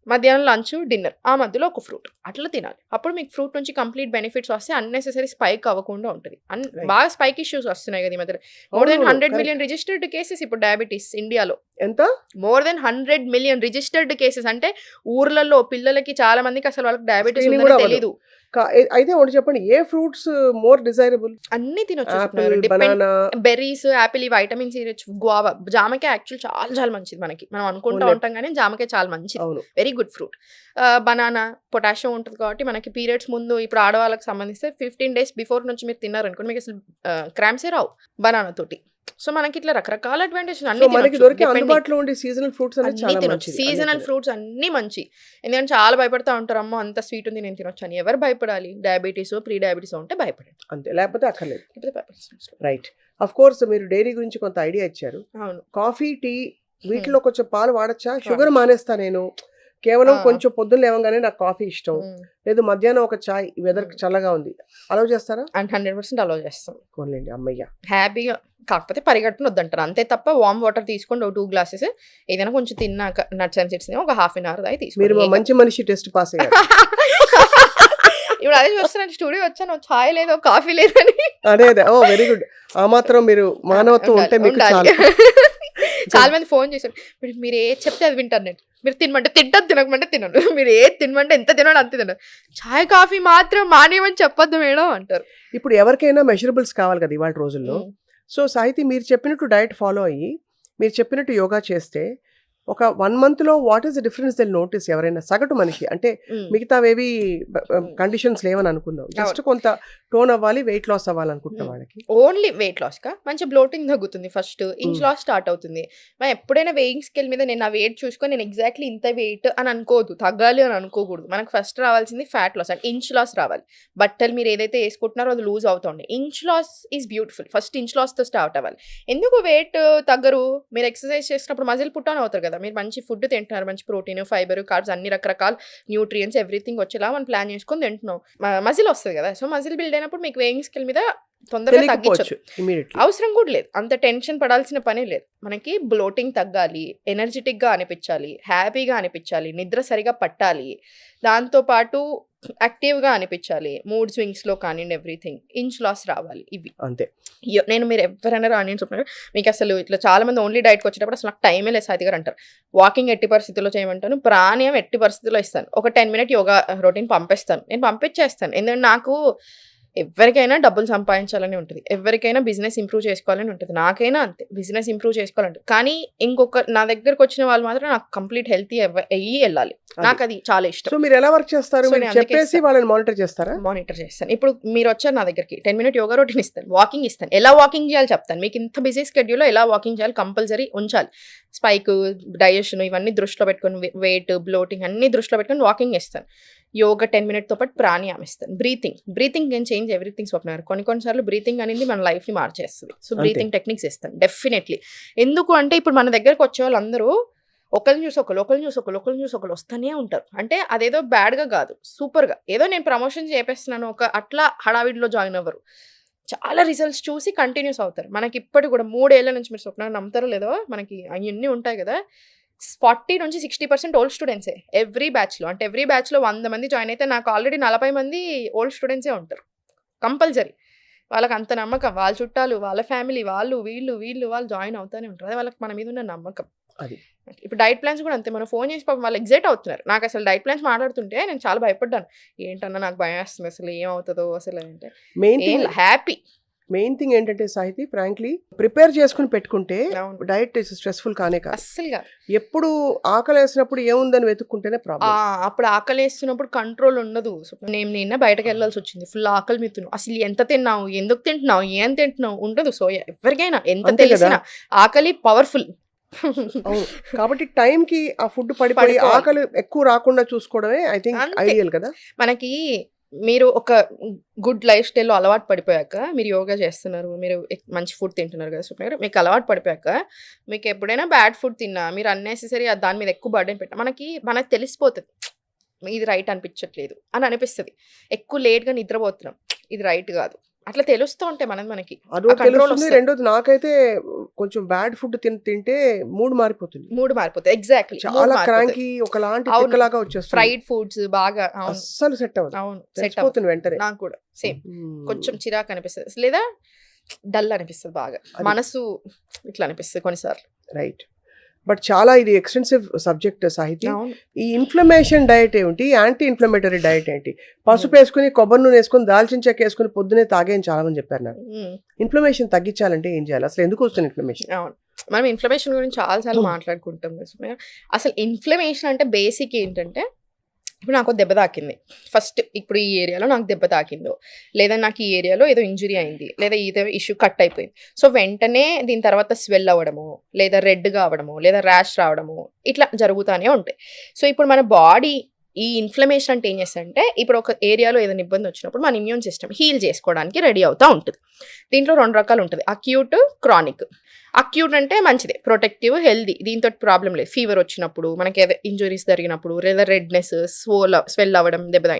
మధ్యాహ్నం లంచ్, డిన్నర్. ఆ మధ్యలో ఒక ఫ్రూట్. అట్లా తినాలి. అప్పుడు మీకు ఫ్రూట్ నుంచి కంప్లీట్ బెనిఫిట్స్ వస్తే అన్నెసెసరీ స్పైక్ అవ్వకుండా ఉంటది. రైట్. బాగా స్పైక్ ఇష్యూస్ వస్తున్నాయి కదా ఈ మధ్యలో. మోర్ దెన్ అవును. 100 కరెక్ట్. మిలియన్ రిజిస్టర్డ్ కేసెస్ ఇప్పుడు డయాబెటిస్ ఇండియాలో. ఎంత? More than 100 million registered cases. అంటే ఊర్లలో పిల్లలకి చాలా మందికి అసలు వాళ్ళకి డయాబెటిస్ స్క్రీనింగ్ ఉందని కూడా అవ్వదు. తెలీదు. అయితే ఒకటి చెప్పండి. ఏ ఫ్రూట్స్ మోర్ డిజైరబుల్? అన్నీ తినొచ్చు యాపిల్, సుప్రనగర్. Depend banana. బెర్రీస్, యాపిల్, ఈ వైటమిన్ సి రిచ్ గువావా. జామకాయ యాక్చువల్ చాలా మంచిది మనకి. మనం అనుకుంటా అవునులే. ఉంటాం కానీ జామకాయ చాలా మంచిది. అవును. Very good fruit. Banana potassium ఉంటది కాబట్టి మనకి పీరియడ్స్ ముందు ఇప్పుడు ఆడవాళ్ళకి సంబంధిస్తే 15 డేస్ బిఫోర్ నుంచి మీరు తిన్నారనుకోండి మీకు అసలు క్రాంప్సే రావు బనానా తోటి. సో, మనకి ఇట్లా రకరకాల అడ్వాంటేజెస్ సో, అన్నీ మనకి తినొచ్చు. దొరికే డిపెండింగ్. అందుబాటులో ఉండే సీజనల్ ఫ్రూట్స్ అనేది అన్నీ చాలా తినొచ్చు. మంచిది. అన్నీ సీజనల్ తినొచ్చు. ఫ్రూట్స్ అన్నీ మంచి. ఎందుకంటే చాలా భయపడతా ఉంటారు. అమ్మో అంత స్వీట్ ఉంది నేను తినొచ్చు అని. ఎవరు భయపడాలి? డయాబెటీస్, ప్రీ డయాబెటీస్ ఉంటే భయపడండి. అంతే. లేకపోతే అక్కర్లేదు. లేకపోతే భయపడాల్సిన రైట్. ఆఫ్ కోర్స్ మీరు డైరీ గురించి కొంత ఐడియా ఇచ్చారు. అవును. కాఫీ, టీ వీటిలో కొంచెం పాలు వాడచ్చా? షుగర్ వాడొచ్చు. మానేస్తా నేను. కేవలం ఆ. కొంచెం పొద్దున్న లేవగానే నాకు కాఫీ ఇష్టం. హ్మ్. లేదు మధ్యాహ్నం ఒక చాయ్ వెదర్ హ్మ్. చల్లగా ఉంది. అలౌ చేస్తారా? అండ్ 100% అలౌ చేస్తాం. పోన్లేండి అమ్మయ్య. హ్యాపీగా. కాకపోతే పరిగెట్టున వద్దంటారు. అంతే తప్ప వార్మ్ వాటర్ తీసుకోండి ఒక 2 గ్లాసెస్. ఏదైనా కొంచెం తిన్నాక నట్స్ అండ్ సీడ్స్ ఒక హాఫ్ అన్ అవర్ దాకా మీరు తీసుకోండి. మా మంచి మనిషి టెస్ట్ పాస్ అయ్యారు. ఇప్పుడు అదే చూస్తున్నాను. స్టూడియో వచ్చాను. చాయ్ లేదు, కాఫీ లేదని. అదే. ఓ వెరీ గుడ్. ఆ మాత్రం మీరు మానవత్వం ఉంటే ఉండాలి. మీకు ఉండాలి. చాలు. చాలా మంది ఫోన్ చేశారు. మీరు ఏది చెప్తే అది వింటాను నేను. మీరు తినమంటే తింటాను, తినకమంటే తినను. మీరు ఏది తినమంటే ఎంత తినను అంత తినను. చాయ్, కాఫీ మాత్రం మానేయమని చెప్పొద్దు మేడం అంటారు. ఇప్పుడు ఎవరికైనా మెజరబుల్స్ కావాలి కదా ఇవాళ రోజుల్లో. హ్మ్. సో, సాహితీ మీరు చెప్పినట్టు డైట్ ఫాలో అయ్యి, మీరు చెప్పినట్టు యోగా చేస్తే ఒక 1 మంత్‌లో what is the difference they'll notice ఎవరైనా సగటు మనిషి? అంటే హ్మ్. మిగతావేవి హ్మ్. కండిషన్స్ లేవని అనుకుందాం. జస్ట్ అవును. కొంత టోన్ అవ్వాలి, వెయిట్ లాస్ అవ్వాలనుకుంటున్న హ్మ్. వాళ్ళకి. ఓన్లీ వెయిట్ లాస్‌కా? మంచి బ్లోటింగ్ తగ్గుతుంది ఫస్ట్. ఇంచ్ హ్మ్. లాస్ స్టార్ట్ అవుతుంది. మనం ఎప్పుడైనా వేయింగ్ స్కేల్ మీద నేను నా వెయిట్ చూసుకొని నేను ఎగ్జాక్ట్‌లీ ఇంత వెయిట్ అని అనుకోవద్దు. తగ్గాలి అని అనుకోకూడదు. మనకు ఫస్ట్ రావాల్సింది fat loss and inch loss రావాలి. బట్టలు మీరు ఏదైతే ఏసుకుంటున్నారో అది లూజ్ అవుతుంది. Inch loss is beautiful. First inch లాస్‌తో స్టార్ట్ అవ్వాలి. ఎందుకు వెయిట్ తగ్గరు? మీరు ఎక్సర్సైజ్ చేసినప్పుడు మజిల్ పుట్ ఆన్ అవుతారు కదా! మీరు మంచి ఫుడ్ తింటున్నారు. మంచి ప్రోటీన్, ఫైబర్, కార్బ్స్ అన్ని రకరకాల న్యూట్రియంట్స్ ఎవ్రీథింగ్ వచ్చేలా మనం ప్లాన్ చేసుకొని తింటున్నాం. మజిల్ వస్తది కదా! సో, మజిల్ బిల్డ్ అయినప్పుడు మీకు వేయింగ్ స్కేల్ మీద తొందరగా తగ్గించదు. తెలియకపోవచ్చు ఇమ్మీడియట్‌లీ. అవసరం కూడా లేదు. అంత టెన్షన్ పడాల్సిన పనే లేదు. మనకి బ్లోటింగ్ తగ్గాలి, ఎనర్జిటిక్‌గా అనిపించాలి, హ్యాపీగా అనిపించాలి, నిద్ర సరిగా పట్టాలి. దాంతో పాటు యాక్టివ్‌గా అనిపించాలి. మూడ్ స్వింగ్స్‌లో కానియండి ఎవ్రీథింగ్. ఇంచ్ లాస్ రావాలి ఇవి. అంతే. మీరు ఎవరైనా రాని అని చెప్పినారు. మీకు అసలు ఇట్లా చాలా మంది ఓన్లీ డైట్‌కి వచ్చేటప్పుడు అసలు నాకు టైమే లేదు సాయితీ గారు అంటారు. వాకింగ్ ఎట్టి పరిస్థితుల్లో చేయమంటాను. ప్రాణాయామం ఎట్టి పరిస్థితుల్లో ఇస్తాను. ఒక 10 మినిట్ యోగా రొటీన్ పంపిస్తాను. నేను పంపించేస్తాను. ఎందుకంటే నాకు ఎవరికైనా డబ్బులు సంపాదించాలని ఉంటుంది, ఎవరికైనా బిజినెస్ ఇంప్రూవ్ చేసుకోవాలని ఉంటుంది, నాకైనా అంతే బిజినెస్ ఇంప్రూవ్ చేసుకోవాలంటే. కానీ ఇంకొక నా దగ్గరకు వచ్చిన వాళ్ళు మాత్రం నాకు కంప్లీట్ హెల్తీ అయ్యి వెళ్ళాలి, నాకు అది చాలా ఇష్టం. సో మీరు ఎలా వర్క్ చేస్తారు? సో మీరు నేను అందుకే చెప్పేసి వాళ్ళని మానిటర్ చేస్తారా? మానిటర్ చేస్తాను. ఇప్పుడు మీరు వచ్చారు నా దగ్గరికి 10 minute యోగా రొటీన్ ఇస్తాను, వాకింగ్ ఇస్తాను, ఎలా వాకింగ్ చేయాలి చెప్తాను. మీకు ఇంత బిజీ స్కెడ్యూల్లో ఎలా వాకింగ్ చేయాలి కంపల్సరీ ఉంచాలి. స్పైక్, డైజెషన్ ఇవన్నీ దృష్టిలో పెట్టుకొని, వెయిట్, బ్లోటింగ్ అన్ని దృష్టిలో పెట్టుకొని వాకింగ్ ఇస్తాను. యోగా 10 minute పాటు ప్రాణాయామం ఇస్తాను. Breathing can change everything. Swapna కొన్నిసార్లు బ్రీతింగ్ అనేది మన లైఫ్ని మార్చేస్తుంది. సో బ్రీతింగ్ టెక్నిక్స్ ఇస్తాను డెఫినెట్లీ. ఎందుకు అంటే ఇప్పుడు మన దగ్గరకు వచ్చే వాళ్ళందరూ ఒకరిని చూసి ఒకరు వస్తూనే ఉంటారు. అంటే అదేదో బ్యాడ్గా కాదు, సూపర్గా ఏదో నేను ప్రమోషన్ చేపేస్తున్నాను ఒక అట్లా హడావిడిలో జాయిన్ అవ్వరు. చాలా రిజల్ట్స్ చూసి కంటిన్యూస్ అవుతారు. మనకి ఇప్పటి కూడా 3 ఏళ్ల నుంచి, మీరు స్వప్న నమ్ముతారో లేదో, మనకి అవన్నీ ఉంటాయి కదా, 40 నుంచి 60% ఓల్డ్ స్టూడెంట్సే ఎవ్రీ బ్యాచ్లో. అంటే ఎవ్రీ బ్యాచ్లో 100 మంది జాయిన్ అయితే నాకు ఆల్రెడీ 40 మంది ఓల్డ్ స్టూడెంట్సే ఉంటారు కంపల్సరీ. వాళ్ళకి అంత నమ్మకం, వాళ్ళ చుట్టాలు, వాళ్ళ ఫ్యామిలీ, వాళ్ళు జాయిన్ అవుతూనే ఉంటారు. అదే వాళ్ళకి మన మీద ఉన్న నమ్మకం. అది ఇప్పుడు డైట్ ప్లాన్స్ కూడా అంతే. మనం ఫోన్ చేసి పాపం వాళ్ళు ఎగ్జైట్ అవుతున్నారు. నాకు అసలు డైట్ ప్లాన్స్ మాట్లాడుతుంటే నేను చాలా భయపడ్డాను. ఏంటన్నా నాకు భయం వేస్తుంది, అసలు ఏమవుతుందో అసలు అంటే. హ్యాపీ మెయిన్ థింగ్ ఏంటంటే సాహితి, ఫ్రాంక్లీ ప్రిపేర్ చేసుకుని పెట్టుకుంటే డైట్ స్ట్రెస్ఫుల్ కానే కాదు. అస్సలుగా ఎప్పుడు ఆకలి వేసినప్పుడు ఏముందని వెతుక్కుంటేనే ప్రాబ్లం. అప్పుడు ఆకలి వేస్తున్నప్పుడు కంట్రోల్ ఉండదు. నేను నిన్న బయటకు వెళ్ళాల్సి వచ్చింది, ఫుల్ ఆకలి మీతున్నావు, అసలు ఎంత తిన్నావు, ఎందుకు తింటున్నావు, ఏం తింటున్నావు ఉండదు. సో ఎవరికైనా ఎంత తెలిసినా ఆకలి పవర్ఫుల్. కాబట్టి టైం కి ఆ ఫుడ్ పడిపోయి ఆకలి ఎక్కువ రాకుండా చూసుకోవడమే ఐ థింక్ ఐడియల్ కదా. మనకి మీరు ఒక గుడ్ లైఫ్ స్టైల్లో అలవాటు పడిపోయాక, మీరు యోగా చేస్తున్నారు, మీరు మంచి ఫుడ్ తింటున్నారు కదా సూపర్, మీకు అలవాటు పడిపోయాక మీకు ఎప్పుడైనా బ్యాడ్ ఫుడ్ తిన్నా, మీరు అన్నెసెసరీ దాని మీద ఎక్కువ బర్డెన్ పెట్టా, మనకు తెలిసిపోతుంది ఇది రైట్ అనిపించట్లేదు అని అనిపిస్తుంది. ఎక్కువ లేట్గా నిద్రపోతున్నాం, ఇది రైట్ కాదు, అట్లా తెలుస్తూ ఉంటాయి మనకి. రెండోది నాకైతే కొంచెం బ్యాడ్ ఫుడ్ తింటే మూడ్ మారిపోతుంది. ఎగ్జాక్ట్లీ, చాలా క్రాంకీ, ఒకలాంటి తిక్కలాగా వచ్చేస్తుంది. ఫ్రైడ్ ఫుడ్స్ బాగా అస్సలు సెట్ అవ్వదు. అవును, సెట్ అవుతుంది వెంటనే. నాకు కూడా సేమ్, కొంచెం చిరాకు అనిపిస్తుంది, లేదా డల్ అనిపిస్తుంది, బాగా మనసు ఇట్లా అనిపిస్తుంది కొన్నిసార్లు. రైట్. బట్ చాలా ఇది ఎక్స్టెన్సివ్ సబ్జెక్ట్ సాహితీ. ఈ ఇన్ఫ్లమేషన్ డయట్ ఏమిటి, యాంటీ ఇన్ఫ్లమేటరీ డయట్ ఏంటి? పసుపు వేసుకుని, కొబ్బరి నూనె వేసుకుని, దాల్చిన చెక్క వేసుకుని పొద్దునే తాగేని చాలా మంది చెప్పారు నాకు. ఇన్ఫ్లమేషన్ తగ్గించాలంటే ఏం చేయాలి, అసలు ఎందుకు వస్తుంది ఇన్ఫ్లమేషన్? మనం ఇన్ఫ్లమేషన్ గురించి చాలాసార్లు మాట్లాడుకుంటాం. అసలు ఇన్ఫ్లమేషన్ అంటే బేసిక్ ఏంటంటే, ఇప్పుడు నాకు దెబ్బ తాకింది ఫస్ట్, ఇప్పుడు ఈ ఏరియాలో నాకు దెబ్బ తాకిందో, లేదా నాకు ఈ ఏరియాలో ఏదో ఇంజురీ అయింది, లేదా ఏదో ఇష్యూ కట్ అయిపోయింది, సో వెంటనే దీని తర్వాత స్వెల్ అవ్వడము, లేదా రెడ్గా అవ్వడము, లేదా ర్యాష్ రావడము, ఇట్లా జరుగుతూనే ఉంటాయి. సో ఇప్పుడు మన బాడీ ఈ ఇన్ఫ్లమేషన్ అంటే ఏం చేస్తుందంటే, ఇప్పుడు ఒక ఏరియాలో ఏదైనా ఇబ్బంది వచ్చినప్పుడు మన ఇమ్యూన్ సిస్టమ్ హీల్ చేసుకోవడానికి రెడీ అవుతూ ఉంటుంది. దీంట్లో 2 రకాలు ఉంటుంది, అక్యూట్, క్రానిక్. అక్యూట్ అంటే మంచిదే, ప్రొటెక్టివ్, హెల్దీ, దీంతో ప్రాబ్లం లేదు. ఫీవర్ వచ్చినప్పుడు, మనకి ఏదో ఇంజురీస్ జరిగినప్పుడు, లేదా రెడ్నెస్, స్వెల్ అవ్వడం, దెబ్బ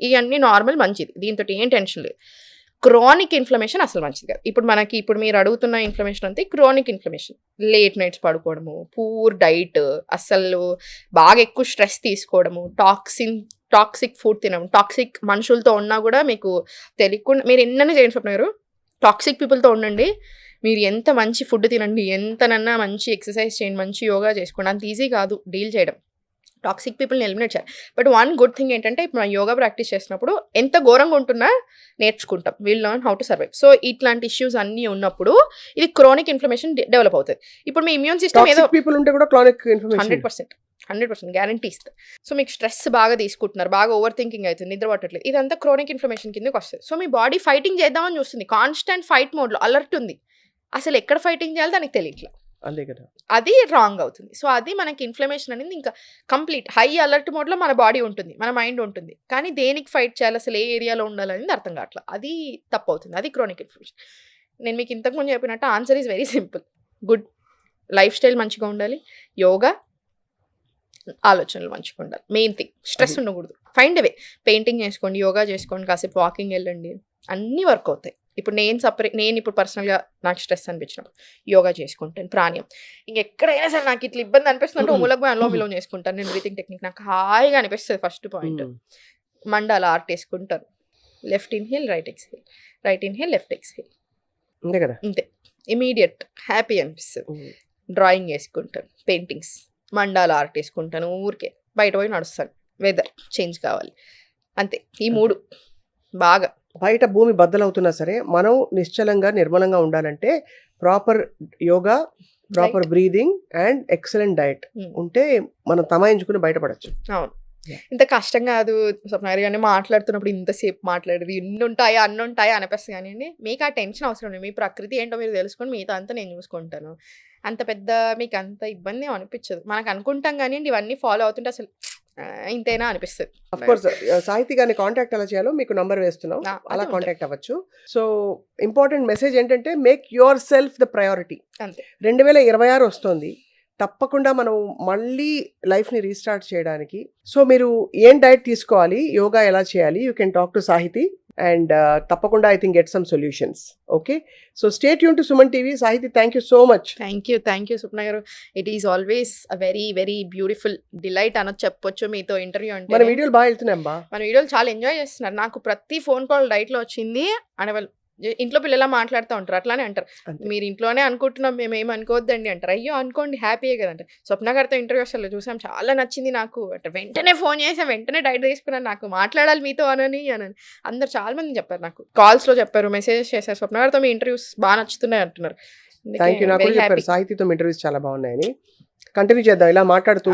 ఇవన్నీ నార్మల్, మంచిది, దీంతో ఏం టెన్షన్ లేదు. క్రానిక్ ఇన్ఫ్లమేషన్ అసలు మంచిది కాదు. ఇప్పుడు మీరు అడుగుతున్న ఇన్ఫ్లమేషన్ అంతే క్రానిక్ ఇన్ఫ్లమేషన్. లేట్ నైట్స్ పడుకోవడము, పూర్ డైట్, అస్సలు బాగా ఎక్కువ స్ట్రెస్ తీసుకోవడము, టాక్సిక్ ఫుడ్ తినడం, టాక్సిక్ మనుషులతో ఉన్నా కూడా మీకు తెలియకుండా, మీరు ఎన్నైనా చేయండి స్వప్న, టాక్సిక్ పీపుల్తో ఉండండి, మీరు ఎంత మంచి ఫుడ్ తినండి, ఎంతనన్నా మంచి ఎక్సర్సైజ్ చేయండి, మంచి యోగా చేసుకోండి, అంత ఈజీ కాదు డీల్ చేయడం, టాక్సిక్ పీపుల్ని ఎలిమినేట్ చేయాలి. బట్ వన్ గుడ్ థింగ్ ఏంటంటే, ఇప్పుడు మనం యోగా ప్రాక్టీస్ చేసినప్పుడు ఎంత ఘోరంగా ఉంటున్నా నేర్చుకుంటాం, will learn how to survive. So ఇట్లాంటి ఇష్యూస్ అన్నీ ఉన్నప్పుడు ఇది క్రానిక్ ఇన్ఫ్లమేషన్ డెవలప్ అవుతుంది. ఇప్పుడు మీ ఇమ్యూన్ సిస్టమ్ ఏదో పీపుల్ ఉంటే కూడా క్రానిక్ ఇన్ఫ్లమేషన్ 100% గ్యారంటీ ఇస్తుంది. సో మీకు స్ట్రెస్ బాగా తీసుకుంటున్నారు, బాగా ఓవర్ థింకింగ్ అవుతుంది, నిద్ర పట్టట్లేదు, ఇదంతా క్రానిక్ ఇన్ఫ్లమేషన్ కిందకి వస్తుంది. సో మీ బాడీ ఫైటింగ్ చేద్దామని చూస్తుంది, కాన్స్టెంట్ ఫైట్ మోడ్లో అలర్ట్ ఉంది, అసలు ఎక్కడ ఫైటింగ్ చేయాలో దానికి తెలియట్లా, అంతే కదా, అది రాంగ్ అవుతుంది. సో అది మనకి ఇన్ఫ్లమేషన్ అనేది ఇంకా కంప్లీట్ హై అలర్ట్ మోడ్లో మన బాడీ ఉంటుంది, మన మైండ్ ఉంటుంది, కానీ దేనికి ఫైట్ చేయాలి, అసలు ఏ ఏరియాలో ఉండాలనేది అర్థం కావట్లా, అది తప్పు అవుతుంది, అది క్రానిక్ ఇన్ఫ్లమేషన్. నేను మీకు ఇంతకుముందు చెప్పినట్టు answer is very simple, good life style మంచిగా ఉండాలి, యోగా, ఆలోచనలు మంచిగా ఉండాలి, మెయిన్ థింగ్, స్ట్రెస్ ఉండకూడదు, ఫైండ్ అవే, పెయింటింగ్ చేసుకోండి, యోగా చేసుకోండి, కాసేపు వాకింగ్ వెళ్ళండి, అన్నీ వర్క్ అవుతాయి. ఇప్పుడు నేను ఇప్పుడు పర్సనల్గా నాకు స్ట్రెస్ అనిపించినప్పుడు యోగా చేసుకుంటాను, ప్రాణాయామం, ఇంకెక్కడైనా సరే నాకు ఇట్లా ఇబ్బంది అనిపిస్తుంటే మూలకు పోయి అనులోమ చేసుకుంటాను నేను, బ్రీతింగ్ టెక్నిక్ నాకు హాయిగా అనిపిస్తుంది. ఫస్ట్ పాయింట్ మండాల ఆర్ట్ వేసుకుంటాను, left inhale, right exhale, right inhale, left exhale, అంతే కదా, అంతే, ఇమీడియట్ హ్యాపీ అనిపిస్తుంది. డ్రాయింగ్ వేసుకుంటాను, పెయింటింగ్స్, మండాల ఆర్ట్ వేసుకుంటాను, ఊరికే బయట పోయి నడుస్తాను, వెదర్ చేంజ్ కావాలి, అంతే, ఈ 3 బాగా బయట భూమి బద్దలవుతున్నా సరే మనం నిశ్చలంగా నిర్మలంగా ఉండాలంటే proper yoga, proper breathing and excellent diet ఉంటే మనం తమాయించుకుని బయటపడచ్చు. అవును. ఇంత కష్టం కాదు స్వప్న గారిని మాట్లాడుతున్నప్పుడు ఇంతసేపు మాట్లాడేది ఇన్ని ఉంటాయా అన్ని ఉంటాయా అనిపిస్తుంది కానివ్వండి. మీకు ఆ టెన్షన్ అవసరం లేదు. మీ ప్రకృతి ఏంటో మీరు తెలుసుకొని మిగతా అంతా నేను చూసుకుంటాను. అంత పెద్ద మీకు అంత ఇబ్బంది అనిపించదు. మనకు అనుకుంటాం కానివ్వండి ఇవన్నీ ఫాలో అవుతుంటే అసలు ఇంతేనా అనిపిస్తుంది. అఫ్ కోర్స్ సాహితీ గారిని కాంటాక్ట్ ఎలా చేయాలో మీకు నంబర్ వేస్తున్నాం, అలా కాంటాక్ట్ అవ్వచ్చు. సో ఇంపార్టెంట్ మెసేజ్ ఏంటంటే make your self the priority. అంతే. 2026 వస్తుంది, తప్పకుండా మనం మళ్ళీ లైఫ్ని రీస్టార్ట్ చేయడానికి. సో మీరు ఏం డైట్ తీసుకోవాలి, యోగా ఎలా చేయాలి, you can talk to Sahithi and తప్పకుండా I think get some solutions. Okay, so stay tune to Suman TV. Sahithi, thank you so much. Thank you Swapna గారు. It is always a very very beautiful delight అనొచ్చు, చెప్పొచ్చు మీతో interview అంటే. మన వీడియోలు బాగా వెళ్తున్నాం బా, మన వీడియోలు చాలా ఎంజాయ్ చేస్తున్నారు. నాకు ప్రతి ఫోన్ కాల్ డైట్లో వచ్చింది అనేవాళ్ళు. ఇంట్లో పిల్లలా మాట్లాడుతూ ఉంటారు, అట్లానే అంటారు మీరు ఇంట్లోనే అనుకుంటున్నాం మేము ఏం అనుకోవద్దండి అంటారు. అయ్యో అనుకోండి హ్యాపీయే కదంటే. స్వప్న గారితో ఇంటర్వ్యూ అసలు చూసాం, చాలా నచ్చింది నాకు అంటే వెంటనే ఫోన్ చేసాం, వెంటనే డైట్ తీసుకున్నాను, నాకు మాట్లాడాలి మీతో అని అందరు చాలా మంది చెప్పారు, నాకు కాల్స్లో చెప్పారు, మెసేజెస్ చేశారు, స్వప్న గారితో మీ ఇంటర్వ్యూస్ బాగా నచ్చుతున్నాయి అంటున్నారు. Thank you. నాకు కూడా చెప్పారు సాహితీతో ఇంటర్వ్యూస్ చాలా బాగున్నాయని. కంటిన్యూ చేద్దాం ఇలా మాట్లాడుతూ,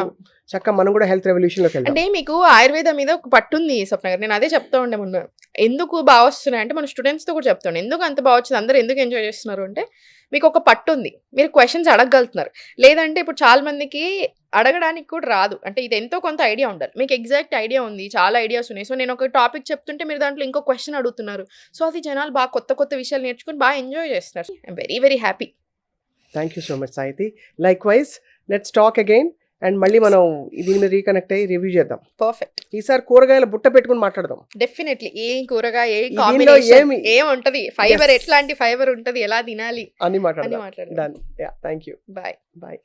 చక్కగా మనం కూడా హెల్త్ రెవల్యూషన్లోకి వెళ్దాం. అంటే మీకు ఆయుర్వేదం మీద ఒక పట్టుంది స్వప్న గారు, నేను అదే చెప్తా ఉండే మొన్న. ఎందుకు బాగా వస్తున్నాయి అంటే మన స్టూడెంట్స్తో కూడా చెప్తాను, ఎందుకు అంత బాగా వచ్చింది, అందరూ ఎందుకు ఎంజాయ్ చేస్తున్నారు అంటే మీకు ఒక పట్టు ఉంది, మీరు క్వశ్చన్స్ అడగగలుగుతున్నారు. లేదంటే ఇప్పుడు చాలా మందికి అడగడానికి కూడా రాదు, అంటే ఇది ఎంతో కొంత ఐడియా ఉండాలి. మీకు ఎగ్జాక్ట్ ఐడియా ఉంది, చాలా ఐడియాస్ ఉన్నాయి. సో నేను ఒక టాపిక్ చెప్తుంటే మీరు దాంట్లో ఇంకో క్వశ్చన్ అడుగుతున్నారు. సో అది జనాలు బాగా కొత్త కొత్త విషయాలు నేర్చుకుని బాగా ఎంజాయ్ చేస్తున్నారు. I'm very very happy. Thank you so much Sahithi. Likewise let's talk again and మళ్ళీ మనం దీని మీద రీకనెక్ట్ అయ్యి రివ్యూ చేద్దాం. పర్ఫెక్ట్. ఈసారి కూరగాయల బుట్ట పెట్టుకుని మాట్లాడదాం. డెఫినెట్లీ ఏం కూరగాయ ఏ కాంబినేషన్ ఏం ఉంటది, ఫైబర్ ఎట్లాంటి ఫైబర్ ఉంటది, ఎలా తినాలి అని మాట్లాడదాం. Thank you. బాయ్.